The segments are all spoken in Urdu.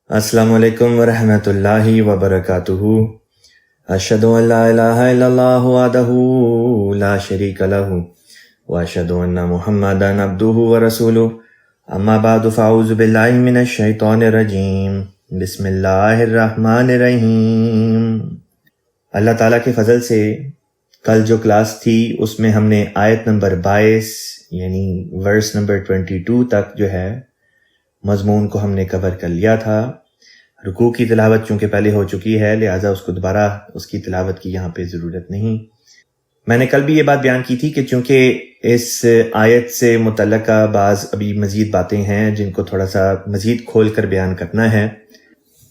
السلام علیکم ورحمۃ اللہ وبرکاتہ۔ اشہد ان لا الہ الا اللہ وحدہ لا شریک لہ واشہد ان محمدا عبدہ ورسولہ، اما بعد فاعوذ باللہ من الشیطان الرجیم، بسم اللہ الرحمن الرحیم۔ اللہ تعالیٰ کے فضل سے کل جو کلاس تھی اس میں ہم نے آیت نمبر 22 یعنی ورس نمبر 22 تک جو ہے مضمون کو ہم نے کور کر لیا تھا۔ رکوع کی تلاوت چونکہ پہلے ہو چکی ہے لہٰذا اس کو دوبارہ اس کی تلاوت کی یہاں پہ ضرورت نہیں۔ میں نے کل بھی یہ بات بیان کی تھی کہ چونکہ اس آیت سے متعلقہ بعض ابھی مزید باتیں ہیں جن کو تھوڑا سا مزید کھول کر بیان کرنا ہے،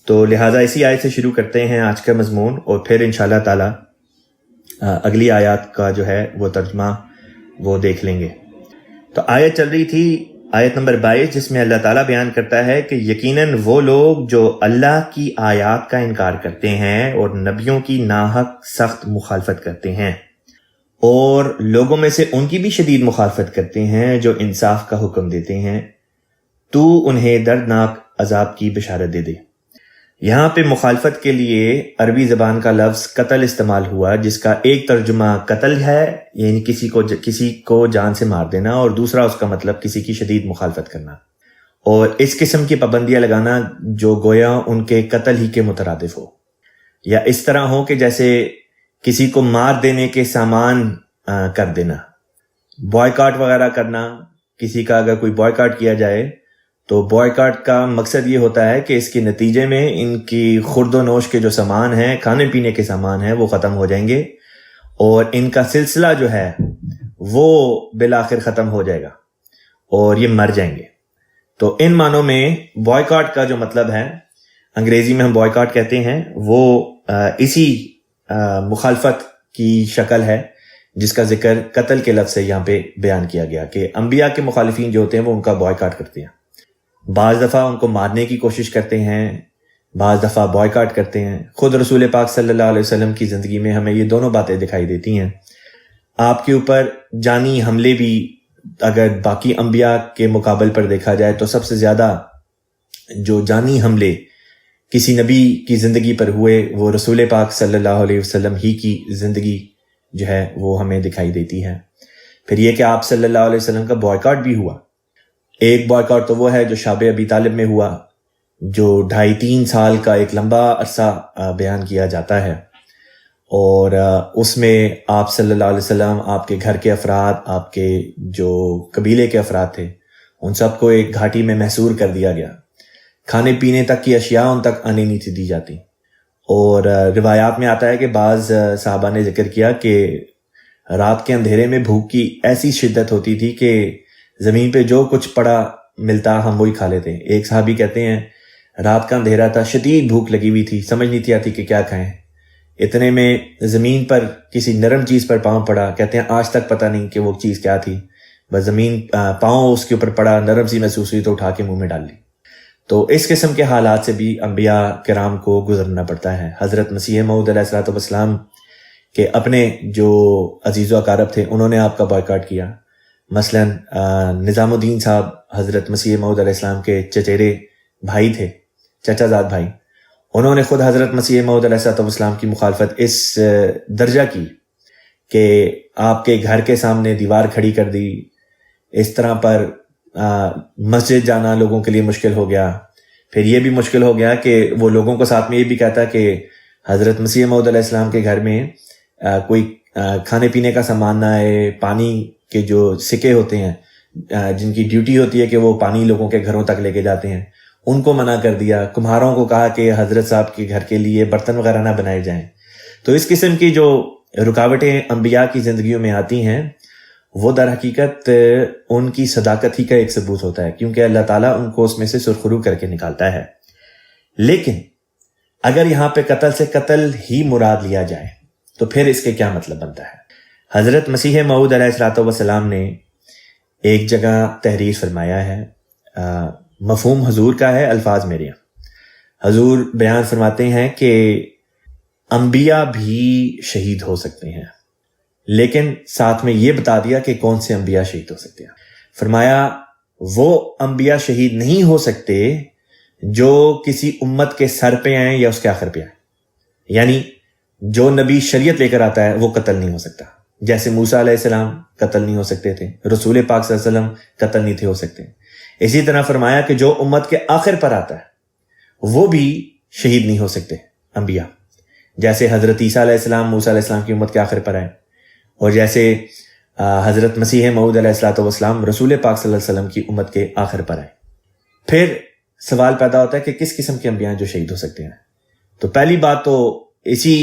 تو لہٰذا اسی آیت سے شروع کرتے ہیں آج کا مضمون، اور پھر انشاءاللہ تعالی اگلی آیات کا جو ہے وہ ترجمہ وہ دیکھ لیں گے۔ تو آیت چل رہی تھی آیت نمبر 22 جس میں اللہ تعالیٰ بیان کرتا ہے کہ یقیناً وہ لوگ جو اللہ کی آیات کا انکار کرتے ہیں اور نبیوں کی ناحق سخت مخالفت کرتے ہیں، اور لوگوں میں سے ان کی بھی شدید مخالفت کرتے ہیں جو انصاف کا حکم دیتے ہیں، تو انہیں دردناک عذاب کی بشارت دے دے۔ یہاں پہ مخالفت کے لیے عربی زبان کا لفظ قتل استعمال ہوا، جس کا ایک ترجمہ قتل ہے یعنی کسی کو جان سے مار دینا، اور دوسرا اس کا مطلب کسی کی شدید مخالفت کرنا، اور اس قسم کی پابندیاں لگانا جو گویا ان کے قتل ہی کے مترادف ہو، یا اس طرح ہو کہ جیسے کسی کو مار دینے کے سامان کر دینا۔ بوائیکاٹ وغیرہ کرنا، کسی کا اگر کوئی بوائیکاٹ کیا جائے تو بوائیکاٹ کا مقصد یہ ہوتا ہے کہ اس کے نتیجے میں ان کی خورد و نوش کے جو سامان ہیں، کھانے پینے کے سامان ہیں، وہ ختم ہو جائیں گے، اور ان کا سلسلہ جو ہے وہ بالآخر ختم ہو جائے گا اور یہ مر جائیں گے۔ تو ان معنوں میں بوائیکاٹ کا جو مطلب ہے، انگریزی میں ہم بوائیکاٹ کہتے ہیں، وہ اسی مخالفت کی شکل ہے جس کا ذکر قتل کے لفظ سے یہاں پہ بیان کیا گیا کہ انبیاء کے مخالفین جو ہوتے ہیں وہ ان کا بوائیکاٹ کرتے ہیں۔ بعض دفعہ ان کو مارنے کی کوشش کرتے ہیں، بعض دفعہ بوائیکاٹ کرتے ہیں۔ خود رسول پاک صلی اللہ علیہ وسلم کی زندگی میں ہمیں یہ دونوں باتیں دکھائی دیتی ہیں۔ آپ کے اوپر جانی حملے بھی اگر باقی انبیاء کے مقابل پر دیکھا جائے تو سب سے زیادہ جو جانی حملے کسی نبی کی زندگی پر ہوئے وہ رسول پاک صلی اللہ علیہ وسلم ہی کی زندگی جو ہے وہ ہمیں دکھائی دیتی ہے۔ پھر یہ کہ آپ صلی اللہ علیہ وسلم کا بوائیکاٹ بھی ہوا۔ ایک بوائیکاٹ تو وہ ہے جو شعب ابی طالب میں ہوا، جو 2.5-3 سال کا ایک لمبا عرصہ بیان کیا جاتا ہے، اور اس میں آپ صلی اللہ علیہ وسلم، آپ کے گھر کے افراد، آپ کے جو قبیلے کے افراد تھے، ان سب کو ایک گھاٹی میں محصور کر دیا گیا۔ کھانے پینے تک کی اشیاء ان تک آنے نہیں تھی دی جاتی، اور روایات میں آتا ہے کہ بعض صحابہ نے ذکر کیا کہ رات کے اندھیرے میں بھوک کی ایسی شدت ہوتی تھی کہ زمین پہ جو کچھ پڑا ملتا ہم وہی کھا لیتے۔ ایک صحابی کہتے ہیں رات کا اندھیرا تھا، شدید بھوک لگی ہوئی تھی، سمجھ نہیں تھی آتی کہ کیا کھائیں، اتنے میں زمین پر کسی نرم چیز پر پاؤں پڑا، کہتے ہیں آج تک پتہ نہیں کہ وہ چیز کیا تھی، بس زمین پاؤں اس کے اوپر پڑا، نرم سی محسوس ہوئی تو اٹھا کے منہ میں ڈال لی۔ تو اس قسم کے حالات سے بھی انبیاء کرام کو گزرنا پڑتا ہے۔ حضرت مسیح موعود علیہ الصلوۃ والسلام کے اپنے جو عزیز و اقارب تھے انہوں نے آپ کا بائیکاٹ کیا۔ مثلا نظام الدین صاحب حضرت مسیح موعود علیہ السلام کے چچیرے بھائی تھے، چچا زاد بھائی، انہوں نے خود حضرت مسیح موعود علیہ السلام کی مخالفت اس درجہ کی کہ آپ کے گھر کے سامنے دیوار کھڑی کر دی، اس طرح پر مسجد جانا لوگوں کے لیے مشکل ہو گیا۔ پھر یہ بھی مشکل ہو گیا کہ وہ لوگوں کو ساتھ میں یہ بھی کہتا کہ حضرت مسیح موعود علیہ السلام کے گھر میں کوئی کھانے پینے کا سامان نہ آئے، پانی کے جو سکے ہوتے ہیں جن کی ڈیوٹی ہوتی ہے کہ وہ پانی لوگوں کے گھروں تک لے کے جاتے ہیں، ان کو منع کر دیا۔ کمہاروں کو کہا کہ حضرت صاحب کے گھر کے لیے برتن وغیرہ نہ بنائے جائیں۔ تو اس قسم کی جو رکاوٹیں انبیاء کی زندگیوں میں آتی ہیں وہ در حقیقت ان کی صداقت ہی کا ایک ثبوت ہوتا ہے، کیونکہ اللہ تعالیٰ ان کو اس میں سے سرخرو کر کے نکالتا ہے۔ لیکن اگر یہاں پہ قتل سے قتل ہی مراد لیا جائے تو پھر اس کے کیا مطلب بنتا ہے؟ حضرت مسیح موعود علیہ الصلوۃ والسلام نے ایک جگہ تحریر فرمایا ہے، مفہوم حضور کا ہے، الفاظ میرے ہیں۔ حضور بیان فرماتے ہیں کہ انبیاء بھی شہید ہو سکتے ہیں، لیکن ساتھ میں یہ بتا دیا کہ کون سے انبیاء شہید ہو سکتے ہیں۔ فرمایا وہ انبیاء شہید نہیں ہو سکتے جو کسی امت کے سر پہ آئیں یا اس کے آخر پہ آئیں. یعنی جو نبی شریعت لے کر آتا ہے وہ قتل نہیں ہو سکتا. جیسے موسیٰ علیہ السلام قتل نہیں ہو سکتے تھے، رسول پاک صلی اللہ علیہ وسلم قتل نہیں تھے ہو سکتے. اسی طرح فرمایا کہ جو امت کے آخر پر آتا ہے وہ بھی شہید نہیں ہو سکتے انبیاء. جیسے حضرت عیسیٰ علیہ السلام موسیٰ علیہ السلام کی امت کے آخر پر آئے، اور جیسے حضرت مسیح موعود علیہ السلام رسول پاک صلی اللہ علیہ وسلم کی امت کے آخر پر آئے. پھر سوال پیدا ہوتا ہے کہ کس قسم کے انبیاء جو شہید ہو سکتے ہیں. تو پہلی بات تو اسی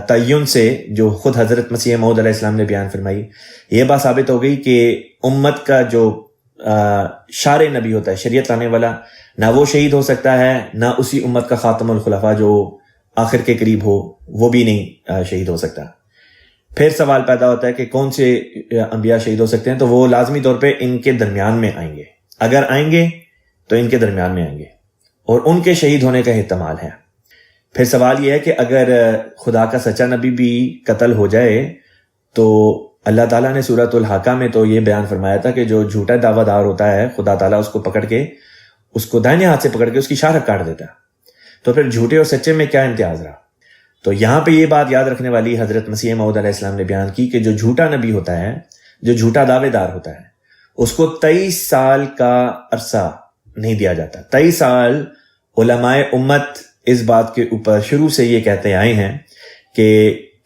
تعین سے جو خود حضرت مسیح موعود علیہ السلام نے بیان فرمائی، یہ بات ثابت ہو گئی کہ امت کا جو شارع نبی ہوتا ہے، شریعت لانے والا، نہ وہ شہید ہو سکتا ہے، نہ اسی امت کا خاتم الخلفاء جو آخر کے قریب ہو وہ بھی نہیں شہید ہو سکتا. پھر سوال پیدا ہوتا ہے کہ کون سے انبیاء شہید ہو سکتے ہیں. تو وہ لازمی طور پہ ان کے درمیان میں آئیں گے. اگر آئیں گے تو ان کے درمیان میں آئیں گے اور ان کے شہید ہونے کا احتمال ہے. پھر سوال یہ ہے کہ اگر خدا کا سچا نبی بھی قتل ہو جائے تو اللہ تعالیٰ نے سورۃ الحاقہ میں تو یہ بیان فرمایا تھا کہ جو جھوٹا دعویٰ دار ہوتا ہے خدا تعالیٰ اس کو پکڑ کے، اس کو دائنے ہاتھ سے پکڑ کے اس کی شاخ کاٹ دیتا ہے. تو پھر جھوٹے اور سچے میں کیا امتیاز رہا؟ تو یہاں پہ یہ بات یاد رکھنے والی حضرت مسیح موعود علیہ السلام نے بیان کی کہ جو جھوٹا نبی ہوتا ہے، جو جھوٹا دعوے دار ہوتا ہے، اس کو 23 سال کا عرصہ نہیں دیا جاتا. 23 سال علماء امت اس بات کے اوپر شروع سے یہ کہتے آئے ہیں کہ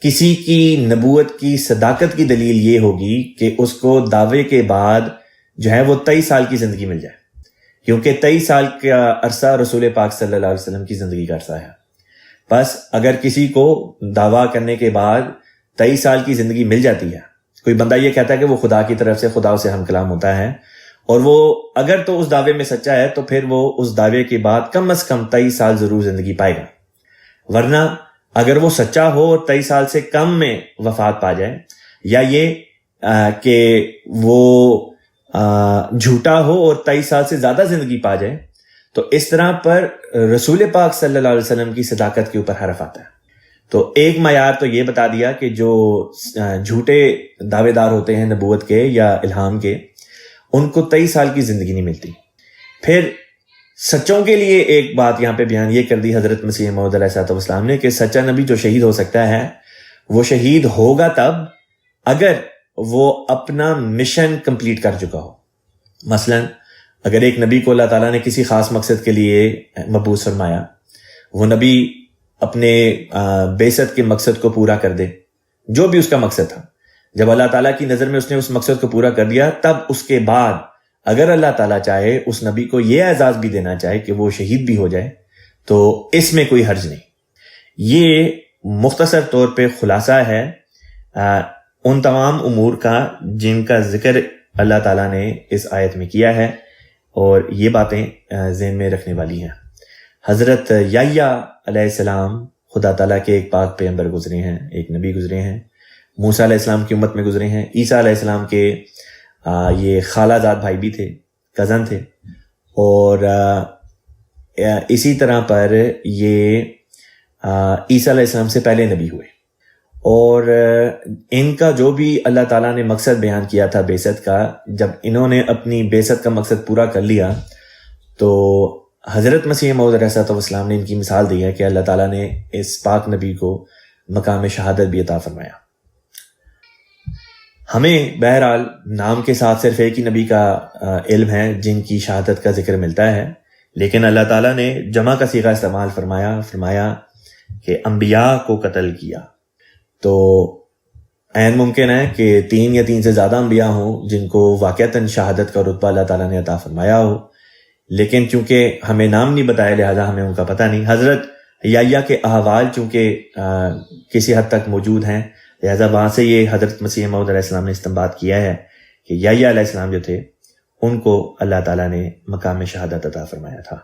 کسی کی نبوت کی صداقت کی دلیل یہ ہوگی کہ اس کو دعوے کے بعد جو ہے وہ 23 سال کی زندگی مل جائے، کیونکہ 23 سال کا عرصہ رسول پاک صلی اللہ علیہ وسلم کی زندگی کا عرصہ ہے. بس اگر کسی کو دعویٰ کرنے کے بعد 23 سال کی زندگی مل جاتی ہے، کوئی بندہ یہ کہتا ہے کہ وہ خدا کی طرف سے، خدا سے ہم کلام ہوتا ہے، اور وہ اگر تو اس دعوے میں سچا ہے تو پھر وہ اس دعوے کے بعد کم از کم 23 سال ضرور زندگی پائے گا. ورنہ اگر وہ سچا ہو اور 23 سال سے کم میں وفات پا جائے، یا یہ کہ وہ جھوٹا ہو اور 23 سال سے زیادہ زندگی پا جائے، تو اس طرح پر رسول پاک صلی اللہ علیہ وسلم کی صداقت کے اوپر حرف آتا ہے. تو ایک معیار تو یہ بتا دیا کہ جو جھوٹے دعوے دار ہوتے ہیں نبوت کے یا الہام کے، ان کو 23 سال کی زندگی نہیں ملتی. پھر سچوں کے لیے ایک بات یہاں پہ بیان یہ کر دی حضرت مسیح موعود علیہ السلام نے کہ سچا نبی جو شہید ہو سکتا ہے وہ شہید ہوگا تب اگر وہ اپنا مشن کمپلیٹ کر چکا ہو. مثلا اگر ایک نبی کو اللہ تعالیٰ نے کسی خاص مقصد کے لیے مبعوث فرمایا، وہ نبی اپنے بعثت کے مقصد کو پورا کر دے، جو بھی اس کا مقصد تھا، جب اللہ تعالیٰ کی نظر میں اس نے اس مقصد کو پورا کر دیا، تب اس کے بعد اگر اللہ تعالیٰ چاہے اس نبی کو یہ اعزاز بھی دینا چاہے کہ وہ شہید بھی ہو جائے تو اس میں کوئی حرج نہیں. یہ مختصر طور پہ خلاصہ ہے ان تمام امور کا جن کا ذکر اللہ تعالیٰ نے اس آیت میں کیا ہے، اور یہ باتیں ذہن میں رکھنے والی ہیں. حضرت یحییٰ علیہ السلام خدا تعالیٰ کے ایک پاک پیغمبر گزرے ہیں، ایک نبی گزرے ہیں، موسیٰ علیہ السلام کی امت میں گزرے ہیں. عیسیٰ علیہ السلام کے یہ خالہ زاد بھائی بھی تھے، کزن تھے، اور اسی طرح پر یہ عیسیٰ علیہ السلام سے پہلے نبی ہوئے. اور ان کا جو بھی اللہ تعالیٰ نے مقصد بیان کیا تھا بعثت کا، جب انہوں نے اپنی بعثت کا مقصد پورا کر لیا تو حضرت مسیح موعود علیہ السلام نے ان کی مثال دی ہے کہ اللہ تعالیٰ نے اس پاک نبی کو مقام شہادت بھی عطا فرمایا. ہمیں بہرحال نام کے ساتھ صرف ایک ہی نبی کا علم ہے جن کی شہادت کا ذکر ملتا ہے، لیکن اللہ تعالیٰ نے جمع کا صیغہ استعمال فرمایا کہ انبیاء کو قتل کیا. تو عین ممکن ہے کہ 3 یا 3 سے زیادہ انبیاء ہوں جن کو واقعتاً شہادت کا رتبہ اللہ تعالیٰ نے عطا فرمایا ہو، لیکن چونکہ ہمیں نام نہیں بتایا لہذا ہمیں ان کا پتہ نہیں. حضرت یحییٰ کے احوال چونکہ کسی حد تک موجود ہیں، لہذا وہاں سے یہ حضرت مسیح موعود علیہ السلام نے استنباط کیا ہے کہ یحییٰ علیہ السلام جو تھے ان کو اللہ تعالیٰ نے مقام شہادت عطا فرمایا تھا.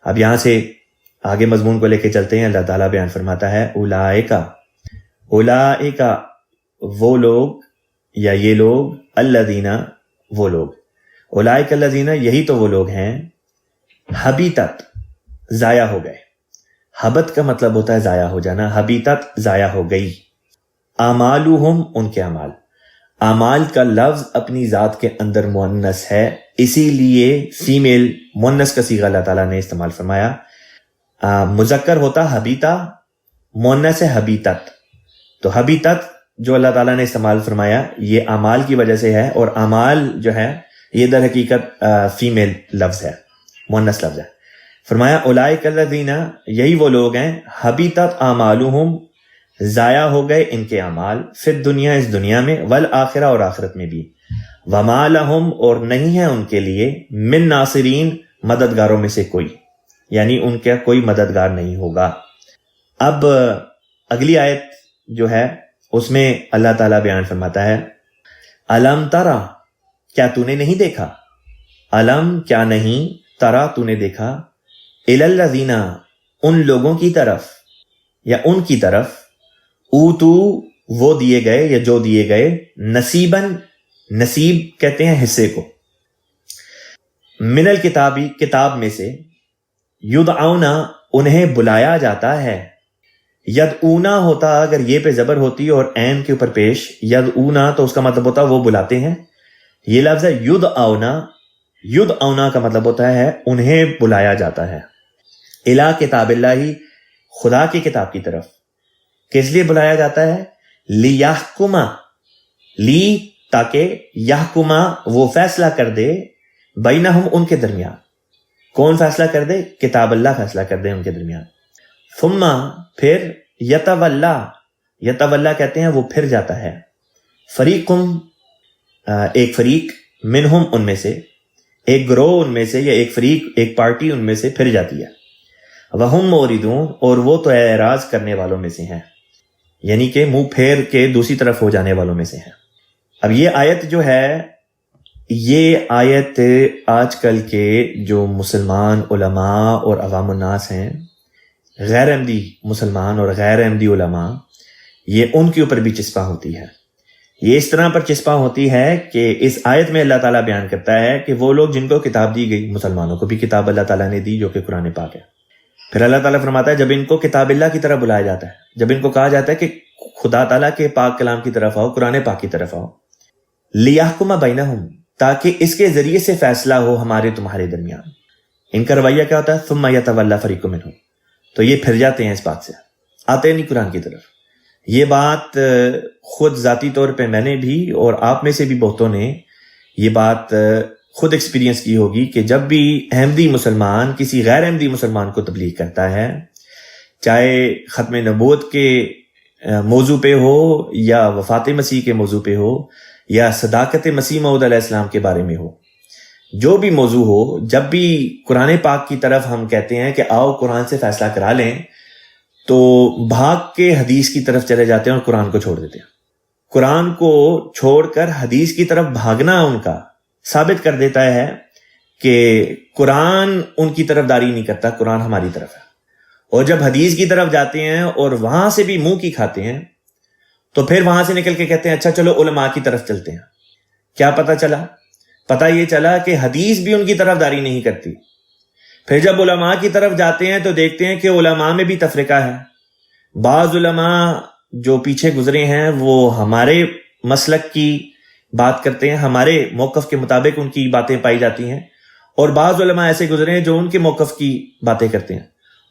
اب یہاں سے آگے مضمون کو لے کے چلتے ہیں. اللہ تعالیٰ بیان فرماتا ہے اولئک وہ لوگ، یا یہ لوگ، الذین وہ لوگ، اولئک الذین یہی تو وہ لوگ ہیں، حبیطت ضائع ہو گئے. حبت کا مطلب ہوتا ہے ضائع ہو جانا، حبیطت ضائع ہو گئی، اعمالہم ان کے اعمال، اعمال کا لفظ اپنی ذات کے اندر مؤنث ہے، اسی لیے فیمیل مؤنث کا صیغہ اللہ تعالیٰ نے استعمال فرمایا۔ مذکر ہوتا حبیتا، مؤنث ہے حبیتت، تو حبیتت جو اللہ تعالیٰ نے استعمال فرمایا یہ اعمال کی وجہ سے ہے، اور اعمال جو ہے یہ در حقیقت فیمیل لفظ ہے، مؤنث لفظ ہے۔ فرمایا اولئک الذین، یہی وہ لوگ ہیں، حبیتت اعمالہم، ضائع ہو گئے ان کے اعمال، فی الدنیا، اس دنیا میں، والآخرہ، اور آخرت میں بھی، وما لہم، اور نہیں ہے ان کے لیے، من ناصرین، مددگاروں میں سے کوئی، یعنی ان کا کوئی مددگار نہیں ہوگا۔ اب اگلی آیت جو ہے اس میں اللہ تعالیٰ بیان فرماتا ہے، الم ترا، کیا تو نے نہیں دیکھا، الم کیا نہیں، ترا تو نے دیکھا، الی الذین، ان لوگوں کی طرف یا ان کی طرف، اوتو، وہ دیے گئے یا جو دیے گئے، نصیباً، نصیب کہتے ہیں حصے کو، من الکتابی، کتاب میں سے، یدعون، انہیں بلایا جاتا ہے، یدعونا ہوتا اگر یہ پہ زبر ہوتی اور عین کے اوپر پیش، یدعونا تو اس کا مطلب ہوتا وہ بلاتے ہیں، یہ لفظ ہے یدعونا، یدعونا کا مطلب ہوتا ہے انہیں بلایا جاتا ہے، الی کتاب اللہ، خدا کی کتاب کی طرف، کس لیے بلایا جاتا ہے، لیحکما، لی، تاکہ، یحکما، وہ فیصلہ کر دے، بینہم، ان کے درمیان، کون فیصلہ کر دے، کتاب اللہ فیصلہ کر دے ان کے درمیان، ثم، پھر، یتولا، یتولا کہتے ہیں وہ پھر جاتا ہے، فریقم، ایک فریق، منہم، ان میں سے، ایک گروہ ان میں سے، یا ایک فریق، ایک پارٹی ان میں سے پھر جاتی ہے، وہم موردون، اور وہ تو اعراض کرنے والوں میں سے ہیں، یعنی کہ منہ پھیر کے دوسری طرف ہو جانے والوں میں سے ہیں۔ اب یہ آیت جو ہے، یہ آیت آج کل کے جو مسلمان علماء اور عوام الناس ہیں، غیر احمدی مسلمان اور غیر احمدی علماء، یہ ان کے اوپر بھی چسپاں ہوتی ہے۔ یہ اس طرح پر چسپاں ہوتی ہے کہ اس آیت میں اللہ تعالیٰ بیان کرتا ہے کہ وہ لوگ جن کو کتاب دی گئی، مسلمانوں کو بھی کتاب اللہ تعالیٰ نے دی جو کہ قرآن پاک ہے، پھر اللہ تعالیٰ فرماتا ہے جب ان کو کتاب اللہ کی طرف بلایا جاتا ہے، جب ان کو کہا جاتا ہے کہ خدا تعالیٰ کے پاک کلام کی طرف آؤ، قرآن پاک کی طرف آؤ، لیحکم بینہم، تاکہ اس کے ذریعے سے فیصلہ ہو ہمارے تمہارے درمیان، ان کا رویہ کیا ہوتا ہے، ثم یتولی فریق منہم، تو یہ پھر جاتے ہیں، اس بات سے آتے نہیں قرآن کی طرف۔ یہ بات خود ذاتی طور پہ میں نے بھی اور آپ میں سے بھی بہتوں نے یہ بات خود ایکسپیرینس کی ہوگی کہ جب بھی احمدی مسلمان کسی غیر احمدی مسلمان کو تبلیغ کرتا ہے، چاہے ختم نبوت کے موضوع پہ ہو یا وفات مسیح کے موضوع پہ ہو یا صداقت مسیح موعود علیہ السلام کے بارے میں ہو، جو بھی موضوع ہو، جب بھی قرآن پاک کی طرف ہم کہتے ہیں کہ آؤ قرآن سے فیصلہ کرا لیں، تو بھاگ کے حدیث کی طرف چلے جاتے ہیں اور قرآن کو چھوڑ دیتے ہیں۔ قرآن کو چھوڑ کر حدیث کی طرف بھاگنا ان کا ثابت کر دیتا ہے کہ قرآن ان کی طرف داری نہیں کرتا، قرآن ہماری طرف ہے۔ اور جب حدیث کی طرف جاتے ہیں اور وہاں سے بھی منہ کی کھاتے ہیں، تو پھر وہاں سے نکل کے کہتے ہیں اچھا چلو علماء کی طرف چلتے ہیں۔ کیا پتہ چلا؟ پتہ یہ چلا کہ حدیث بھی ان کی طرف داری نہیں کرتی۔ پھر جب علماء کی طرف جاتے ہیں تو دیکھتے ہیں کہ علماء میں بھی تفرقہ ہے۔ بعض علماء جو پیچھے گزرے ہیں وہ ہمارے مسلک کی بات کرتے ہیں، ہمارے موقف کے مطابق ان کی باتیں پائی جاتی ہیں، اور بعض علماء ایسے گزرے ہیں جو ان کے موقف کی باتیں کرتے ہیں۔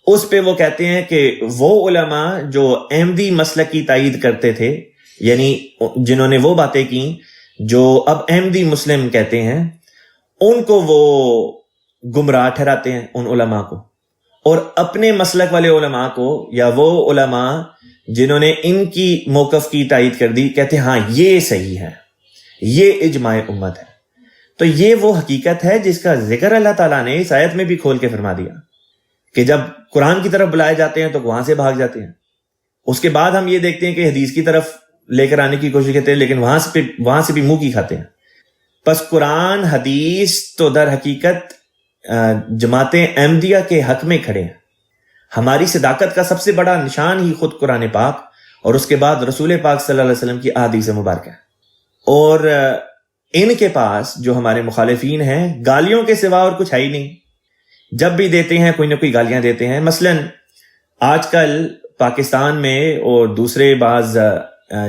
اس پہ وہ کہتے ہیں کہ وہ علماء جو احمدی مسلک کی تائید کرتے تھے، یعنی جنہوں نے وہ باتیں کی جو اب احمدی مسلم کہتے ہیں، ان کو وہ گمراہ ٹھہراتے ہیں، ان علماء کو، اور اپنے مسلک والے علماء کو یا وہ علماء جنہوں نے ان کی موقف کی تائید کر دی کہتے ہیں ہاں یہ صحیح ہے، یہ اجماع امت ہے۔ تو یہ وہ حقیقت ہے جس کا ذکر اللہ تعالیٰ نے اس آیت میں بھی کھول کے فرما دیا کہ جب قرآن کی طرف بلائے جاتے ہیں تو وہاں سے بھاگ جاتے ہیں۔ اس کے بعد ہم یہ دیکھتے ہیں کہ حدیث کی طرف لے کر آنے کی کوشش کرتے ہیں، لیکن وہاں سے بھی منہ کی کھاتے ہیں۔ پس قرآن حدیث تو در حقیقت جماعتیں احمدیہ کے حق میں کھڑے ہیں۔ ہماری صداقت کا سب سے بڑا نشان ہی خود قرآن پاک اور اس کے بعد رسول پاک صلی اللہ علیہ وسلم کی احادیث مبارکہ ہے۔ اور ان کے پاس جو ہمارے مخالفین ہیں گالیوں کے سوا اور کچھ ہے ہی نہیں۔ جب بھی دیتے ہیں کوئی نہ کوئی گالیاں دیتے ہیں۔ مثلا آج کل پاکستان میں اور دوسرے بعض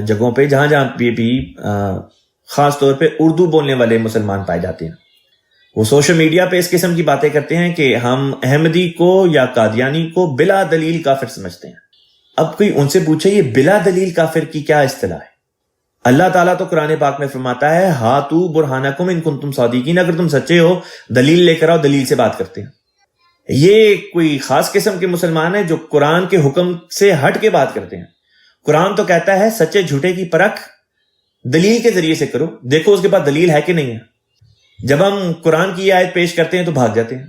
جگہوں پہ جہاں بھی خاص طور پہ اردو بولنے والے مسلمان پائے جاتے ہیں۔ وہ سوشل میڈیا پہ اس قسم کی باتیں کرتے ہیں کہ ہم احمدی کو یا قادیانی کو بلا دلیل کافر سمجھتے ہیں۔ اب کوئی ان سے پوچھے یہ بلا دلیل کافر کی کیا اصطلاح ہے؟ اللہ تعالیٰ تو قرآن پاک میں فرماتا ہے ہاتو برہانکم ان کنتم صادقین، اگر تم سچے ہو دلیل لے کر آؤ، دلیل سے بات کرتے ہیں۔ یہ کوئی خاص قسم کے مسلمان ہیں جو قرآن کے حکم سے ہٹ کے بات کرتے ہیں۔ قرآن تو کہتا ہے سچے جھوٹے کی پرکھ دلیل کے ذریعے سے کرو، دیکھو اس کے پاس دلیل ہے کہ نہیں ہے۔ جب ہم قرآن کی یہ آیت پیش کرتے ہیں تو بھاگ جاتے ہیں۔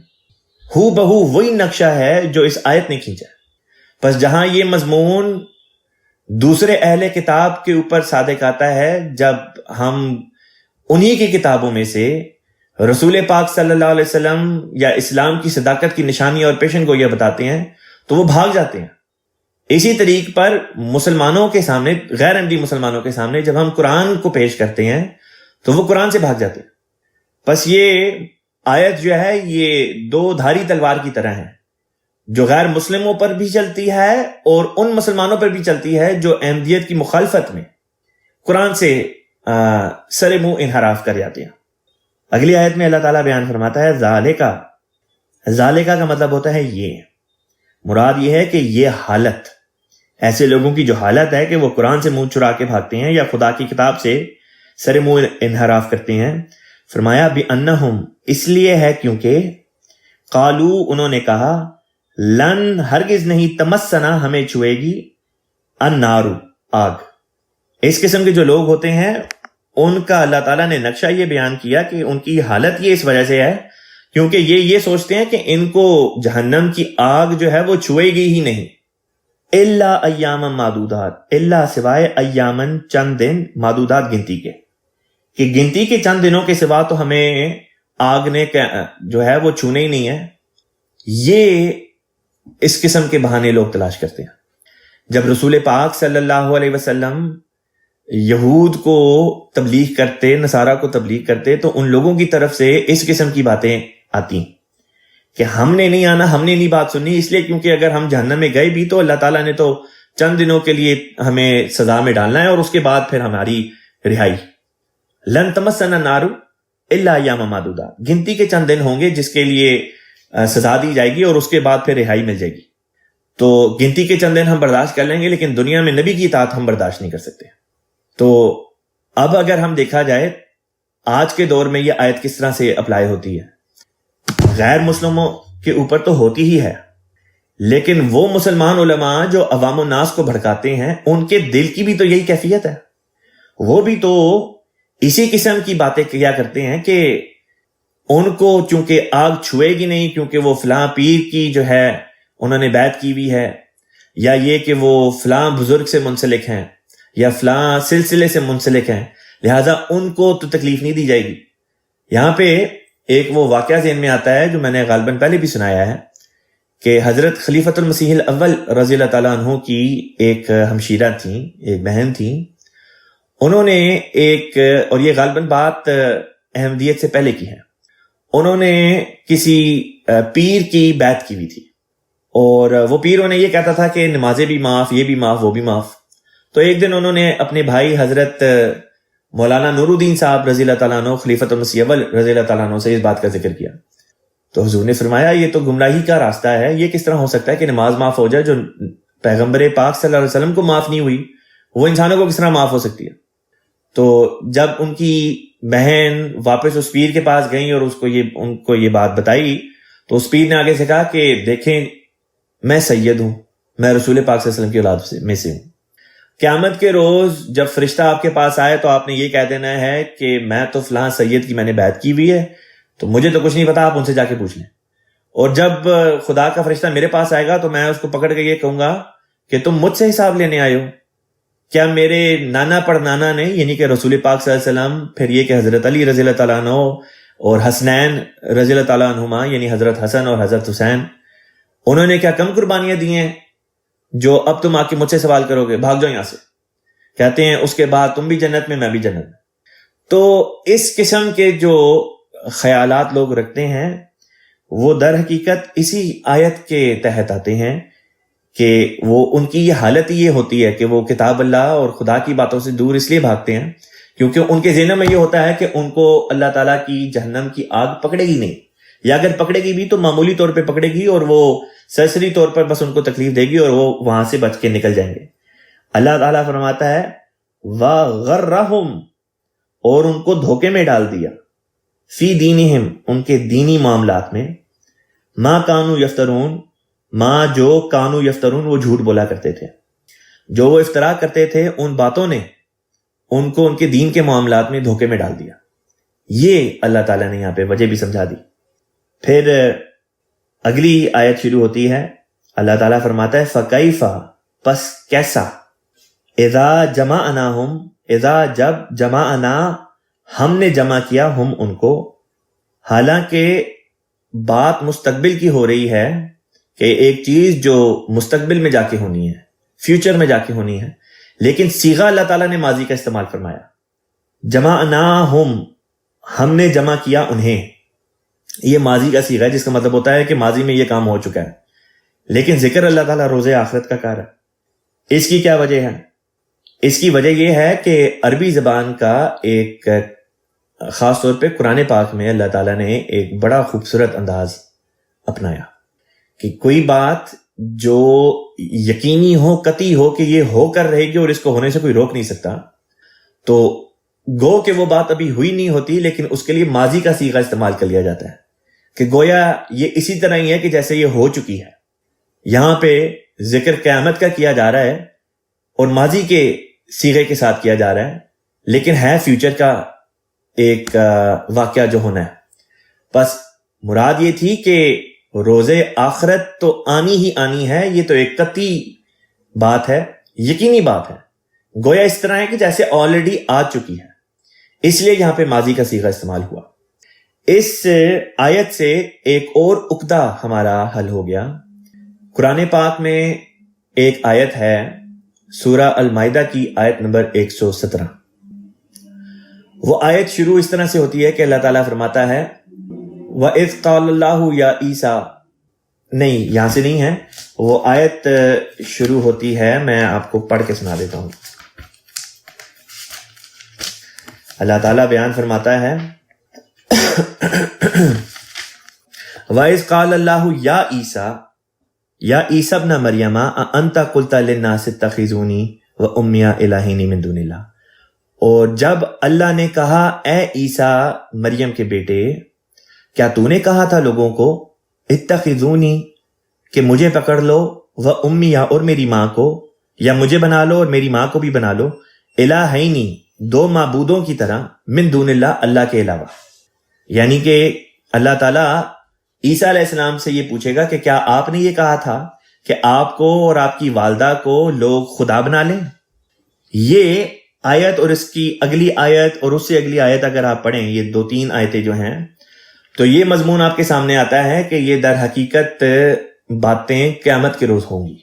ہو بہو وہی نقشہ ہے جو اس آیت نے کھینچا ہے۔ بس جہاں یہ مضمون دوسرے اہل کتاب کے اوپر صادق آتا ہے، جب ہم انہی کی کتابوں میں سے رسول پاک صلی اللہ علیہ وسلم یا اسلام کی صداقت کی نشانی اور پیشن گوئیاں بتاتے ہیں تو وہ بھاگ جاتے ہیں۔ اسی طریق پر مسلمانوں کے سامنے، غیر احمدی مسلمانوں کے سامنے جب ہم قرآن کو پیش کرتے ہیں تو وہ قرآن سے بھاگ جاتے ہیں۔ بس یہ آیت جو ہے یہ دو دھاری تلوار کی طرح ہے، جو غیر مسلموں پر بھی چلتی ہے اور ان مسلمانوں پر بھی چلتی ہے جو احمدیت کی مخالفت میں قرآن سے سر منہ انحراف کر جاتے ہیں۔ اگلی آیت میں اللہ تعالیٰ بیان فرماتا ہے ذالکا کا مطلب ہوتا ہے یہ، مراد یہ ہے کہ یہ حالت، ایسے لوگوں کی جو حالت ہے کہ وہ قرآن سے منہ چرا کے بھاگتے ہیں یا خدا کی کتاب سے سر منہ انحراف کرتے ہیں۔ فرمایا بِأَنَّهُمْ، اس لیے ہے کیونکہ قالو، انہوں نے کہا، لن، ہرگز نہیں، تمسنا، ہمیں چھوئے گی، النار، آگ۔ اس قسم کے جو لوگ ہوتے ہیں ان کا اللہ تعالیٰ نے نقشہ یہ بیان کیا کہ ان کی حالت یہ اس وجہ سے ہے کیونکہ یہ سوچتے ہیں کہ ان کو جہنم کی آگ جو ہے وہ چھوئے گی ہی نہیں، الا ایاما معدودات، الا سوائے ایامن، چند دن، معدودات، گنتی کے، کہ گنتی کے چند دنوں کے سوا تو ہمیں آگ نے جو ہے وہ چھونے ہی نہیں ہے۔ یہ اس قسم کے بہانے لوگ تلاش کرتے ہیں۔ جب رسول پاک صلی اللہ علیہ وسلم یہود کو تبلیغ کرتے، نصارہ کو تبلیغ کرتے، تو ان لوگوں کی طرف سے اس قسم کی باتیں آتی کہ ہم نے نہیں آنا، ہم نے نہیں بات سننی، اس لیے کیونکہ اگر ہم جہنم میں گئے بھی تو اللہ تعالیٰ نے تو چند دنوں کے لیے ہمیں سزا میں ڈالنا ہے اور اس کے بعد پھر ہماری رہائی۔ لن تمسنا النار الا ایاما معدودات، گنتی کے چند دن ہوں گے جس کے لیے سزا دی جائے گی اور اس کے بعد پھر رہائی مل جائے گی۔ تو گنتی کے چند دن ہم برداشت کر لیں گے، لیکن دنیا میں نبی کی اطاعت ہم برداشت نہیں کر سکتے۔ تو اب اگر ہم دیکھا جائے آج کے دور میں یہ آیت کس طرح سے اپلائی ہوتی ہے، غیر مسلموں کے اوپر تو ہوتی ہی ہے، لیکن وہ مسلمان علماء جو عوام الناس کو بھڑکاتے ہیں ان کے دل کی بھی تو یہی کیفیت ہے، وہ بھی تو اسی قسم کی باتیں کیا کرتے ہیں کہ ان کو چونکہ آگ چھوئے گی نہیں کیونکہ وہ فلاں پیر کی جو ہے انہوں نے بیعت کی ہوئی ہے، یا یہ کہ وہ فلاں بزرگ سے منسلک ہیں یا فلاں سلسلے سے منسلک ہیں، لہٰذا ان کو تو تکلیف نہیں دی جائے گی۔ یہاں پہ ایک وہ واقعہ ذہن میں آتا ہے جو میں نے غالباً پہلے بھی سنایا ہے کہ حضرت خلیفۃ المسیح الاول رضی اللہ تعالیٰ عنہ کی ایک ہمشیرہ تھیں، ایک بہن تھیں، انہوں نے ایک، اور یہ غالباً بات احمدیت سے پہلے کی ہے، انہوں نے کسی پیر کی بیعت کی ہوئی تھی اور وہ پیر انہیں یہ کہتا تھا کہ نمازیں بھی معاف، یہ بھی معاف، وہ بھی معاف۔ تو ایک دن انہوں نے اپنے بھائی حضرت مولانا نور الدین صاحب رضی اللہ تعالیٰ عنہ، خلیفۃ المسیح اول رضی اللہ تعالیٰ عنہ سے اس بات کا ذکر کیا۔ تو حضور نے فرمایا یہ تو گمراہی کا راستہ ہے، یہ کس طرح ہو سکتا ہے کہ نماز معاف ہو جائے جو پیغمبر پاک صلی اللہ علیہ وسلم کو معاف نہیں ہوئی، وہ انسانوں کو کس طرح معاف ہو سکتی ہے؟ تو جب ان کی بہن واپس اس پیر کے پاس گئیں اور ان کو یہ بات بتائی تو اس پیر نے آگے سے کہا کہ دیکھیں میں سید ہوں، میں رسول پاک صلی اللہ علیہ وسلم کی اولاد میں سے ہوں، قیامت کے روز جب فرشتہ آپ کے پاس آئے تو آپ نے یہ کہہ دینا ہے کہ میں تو فلاں سید کی میں نے بیعت کی ہوئی ہے، تو مجھے تو کچھ نہیں پتا، آپ ان سے جا کے پوچھ لیں۔ اور جب خدا کا فرشتہ میرے پاس آئے گا تو میں اس کو پکڑ کے یہ کہوں گا کہ تم مجھ سے حساب لینے آئے ہو، کیا میرے نانا پڑنانا نے، یعنی کہ رسول پاک صلی اللہ علیہ وسلم، پھر یہ کہ حضرت علی رضی اللہ تعالیٰ عنہ اور حسنین رضی اللہ تعالیٰ عنہما، یعنی حضرت حسن اور حضرت حسین، انہوں نے کیا کم قربانیاں دی ہیں جو اب تم آ کے مجھ سے سوال کرو گے؟ بھاگ جاؤ یہاں سے۔ کہتے ہیں اس کے بعد تم بھی جنت میں، میں بھی جنت میں۔ تو اس قسم کے جو خیالات لوگ رکھتے ہیں وہ در حقیقت اسی آیت کے تحت آتے ہیں کہ وہ ان کی یہ حالت یہ ہوتی ہے کہ وہ کتاب اللہ اور خدا کی باتوں سے دور اس لیے بھاگتے ہیں کیونکہ ان کے ذہن میں یہ ہوتا ہے کہ ان کو اللہ تعالیٰ کی جہنم کی آگ پکڑے گی نہیں، یا اگر پکڑے گی بھی تو معمولی طور پہ پکڑے گی اور وہ سرسری طور پر بس ان کو تکلیف دے گی اور وہ وہاں سے بچ کے نکل جائیں گے۔ اللہ تعالیٰ فرماتا ہے وَغَرَّهُمْ، اور ان کو دھوکے میں ڈال دیا، فی دینہم، ان کے دینی معاملات میں، ما کانو یفترون، ما جو کانو یفترون، وہ جھوٹ بولا کرتے تھے، جو وہ افترا کرتے تھے ان باتوں نے ان کو ان کے دین کے معاملات میں دھوکے میں ڈال دیا۔ یہ اللہ تعالیٰ نے یہاں پہ وجہ بھی سمجھا دی۔ پھر اگلی آیت شروع ہوتی ہے، اللہ تعالیٰ فرماتا ہے فَكَيْفَ، پس کیسا، اذا جمعناہم، اذا جب جمعنا، ہم نے جمع کیا ہم ان کو، حالانکہ بات مستقبل کی ہو رہی ہے کہ ایک چیز جو مستقبل میں جا کے ہونی ہے، فیوچر میں جا کے ہونی ہے، لیکن صیغہ اللہ تعالیٰ نے ماضی کا استعمال فرمایا، جمعناہم، ہم نے جمع کیا انہیں۔ یہ ماضی کا صیغہ ہے جس کا مطلب ہوتا ہے کہ ماضی میں یہ کام ہو چکا ہے، لیکن ذکر اللہ تعالیٰ روز آخرت کا کر ہے۔ اس کی کیا وجہ ہے؟ اس کی وجہ یہ ہے کہ عربی زبان کا ایک خاص طور پہ قرآن پاک میں اللہ تعالیٰ نے ایک بڑا خوبصورت انداز اپنایا کہ کوئی بات جو یقینی ہو، قطعی ہو کہ یہ ہو کر رہے گی اور اس کو ہونے سے کوئی روک نہیں سکتا، تو گو کہ وہ بات ابھی ہوئی نہیں ہوتی لیکن اس کے لیے ماضی کا صیغہ استعمال کر لیا جاتا ہے کہ گویا یہ اسی طرح ہی ہے کہ جیسے یہ ہو چکی ہے۔ یہاں پہ ذکر قیامت کا کیا جا رہا ہے اور ماضی کے صیغے کے ساتھ کیا جا رہا ہے، لیکن ہے فیوچر کا ایک واقعہ جو ہونا ہے۔ بس مراد یہ تھی کہ روز آخرت تو آنی ہی آنی ہے، یہ تو ایک قطعی بات ہے، یقینی بات ہے، گویا اس طرح ہے کہ جیسے آلریڈی آ چکی ہے، اس لیے یہاں پہ ماضی کا صیغہ استعمال ہوا۔ اس آیت سے ایک اور عقدہ ہمارا حل ہو گیا۔ قرآن پاک میں ایک آیت ہے سورہ المائدہ کی آیت نمبر 117۔ وہ آیت شروع اس طرح سے ہوتی ہے کہ اللہ تعالیٰ فرماتا ہے وَإِذْ قَالَ اللَّهُ يَا عِيسَىٰ، نہیں یہاں سے نہیں ہے، وہ آیت شروع ہوتی ہے، میں آپ کو پڑھ کے سنا دیتا ہوں۔ اللہ تعالیٰ بیان فرماتا ہے وَإِذْ قَالَ اللَّهُ يَا عِيسَىٰ، یا عیسیٰ ابن مریم اَأَنْتَ قُلْتَ لِلنَّاسِ اتَّخِذُونِي وَأُمِّيَ إِلَٰهَيْنِ مِن دُونِ اللَّهِ، اور جب اللہ نے کہا اے عیسیٰ مریم کے بیٹے، کیا تو نے کہا تھا لوگوں کو اتخذونی کہ مجھے پکڑ لو، و امی اور میری ماں کو، یا مجھے بنا لو اور میری ماں کو بھی بنا لو، الہینی دو معبودوں کی طرح، من دون اللہ اللہ کے علاوہ، یعنی کہ اللہ تعالیٰ عیسیٰ علیہ السلام سے یہ پوچھے گا کہ کیا آپ نے یہ کہا تھا کہ آپ کو اور آپ کی والدہ کو لوگ خدا بنا لیں؟ یہ آیت اور اس کی اگلی آیت اور اس سے اگلی آیت اگر آپ پڑھیں، یہ 2-3 آیتیں جو ہیں، تو یہ مضمون آپ کے سامنے آتا ہے کہ یہ در حقیقت باتیں قیامت کے روز ہوں گی،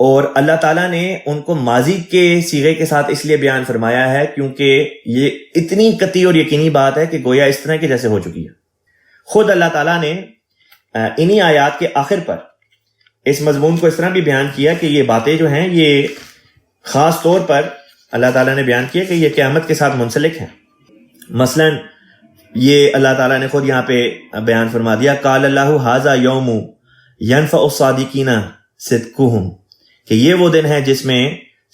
اور اللہ تعالیٰ نے ان کو ماضی کے صیغے کے ساتھ اس لیے بیان فرمایا ہے کیونکہ یہ اتنی قطعی اور یقینی بات ہے کہ گویا اس طرح کے جیسے ہو چکی ہے۔ خود اللہ تعالیٰ نے انہی آیات کے آخر پر اس مضمون کو اس طرح بھی بیان کیا کہ یہ باتیں جو ہیں یہ خاص طور پر اللہ تعالیٰ نے بیان کیا کہ یہ قیامت کے ساتھ منسلک ہیں۔ مثلا یہ اللہ تعالیٰ نے خود یہاں پہ بیان فرما دیا قال اللہ ھذا یوم ینفع الصادقین صدقہم، کہ یہ وہ دن ہے جس میں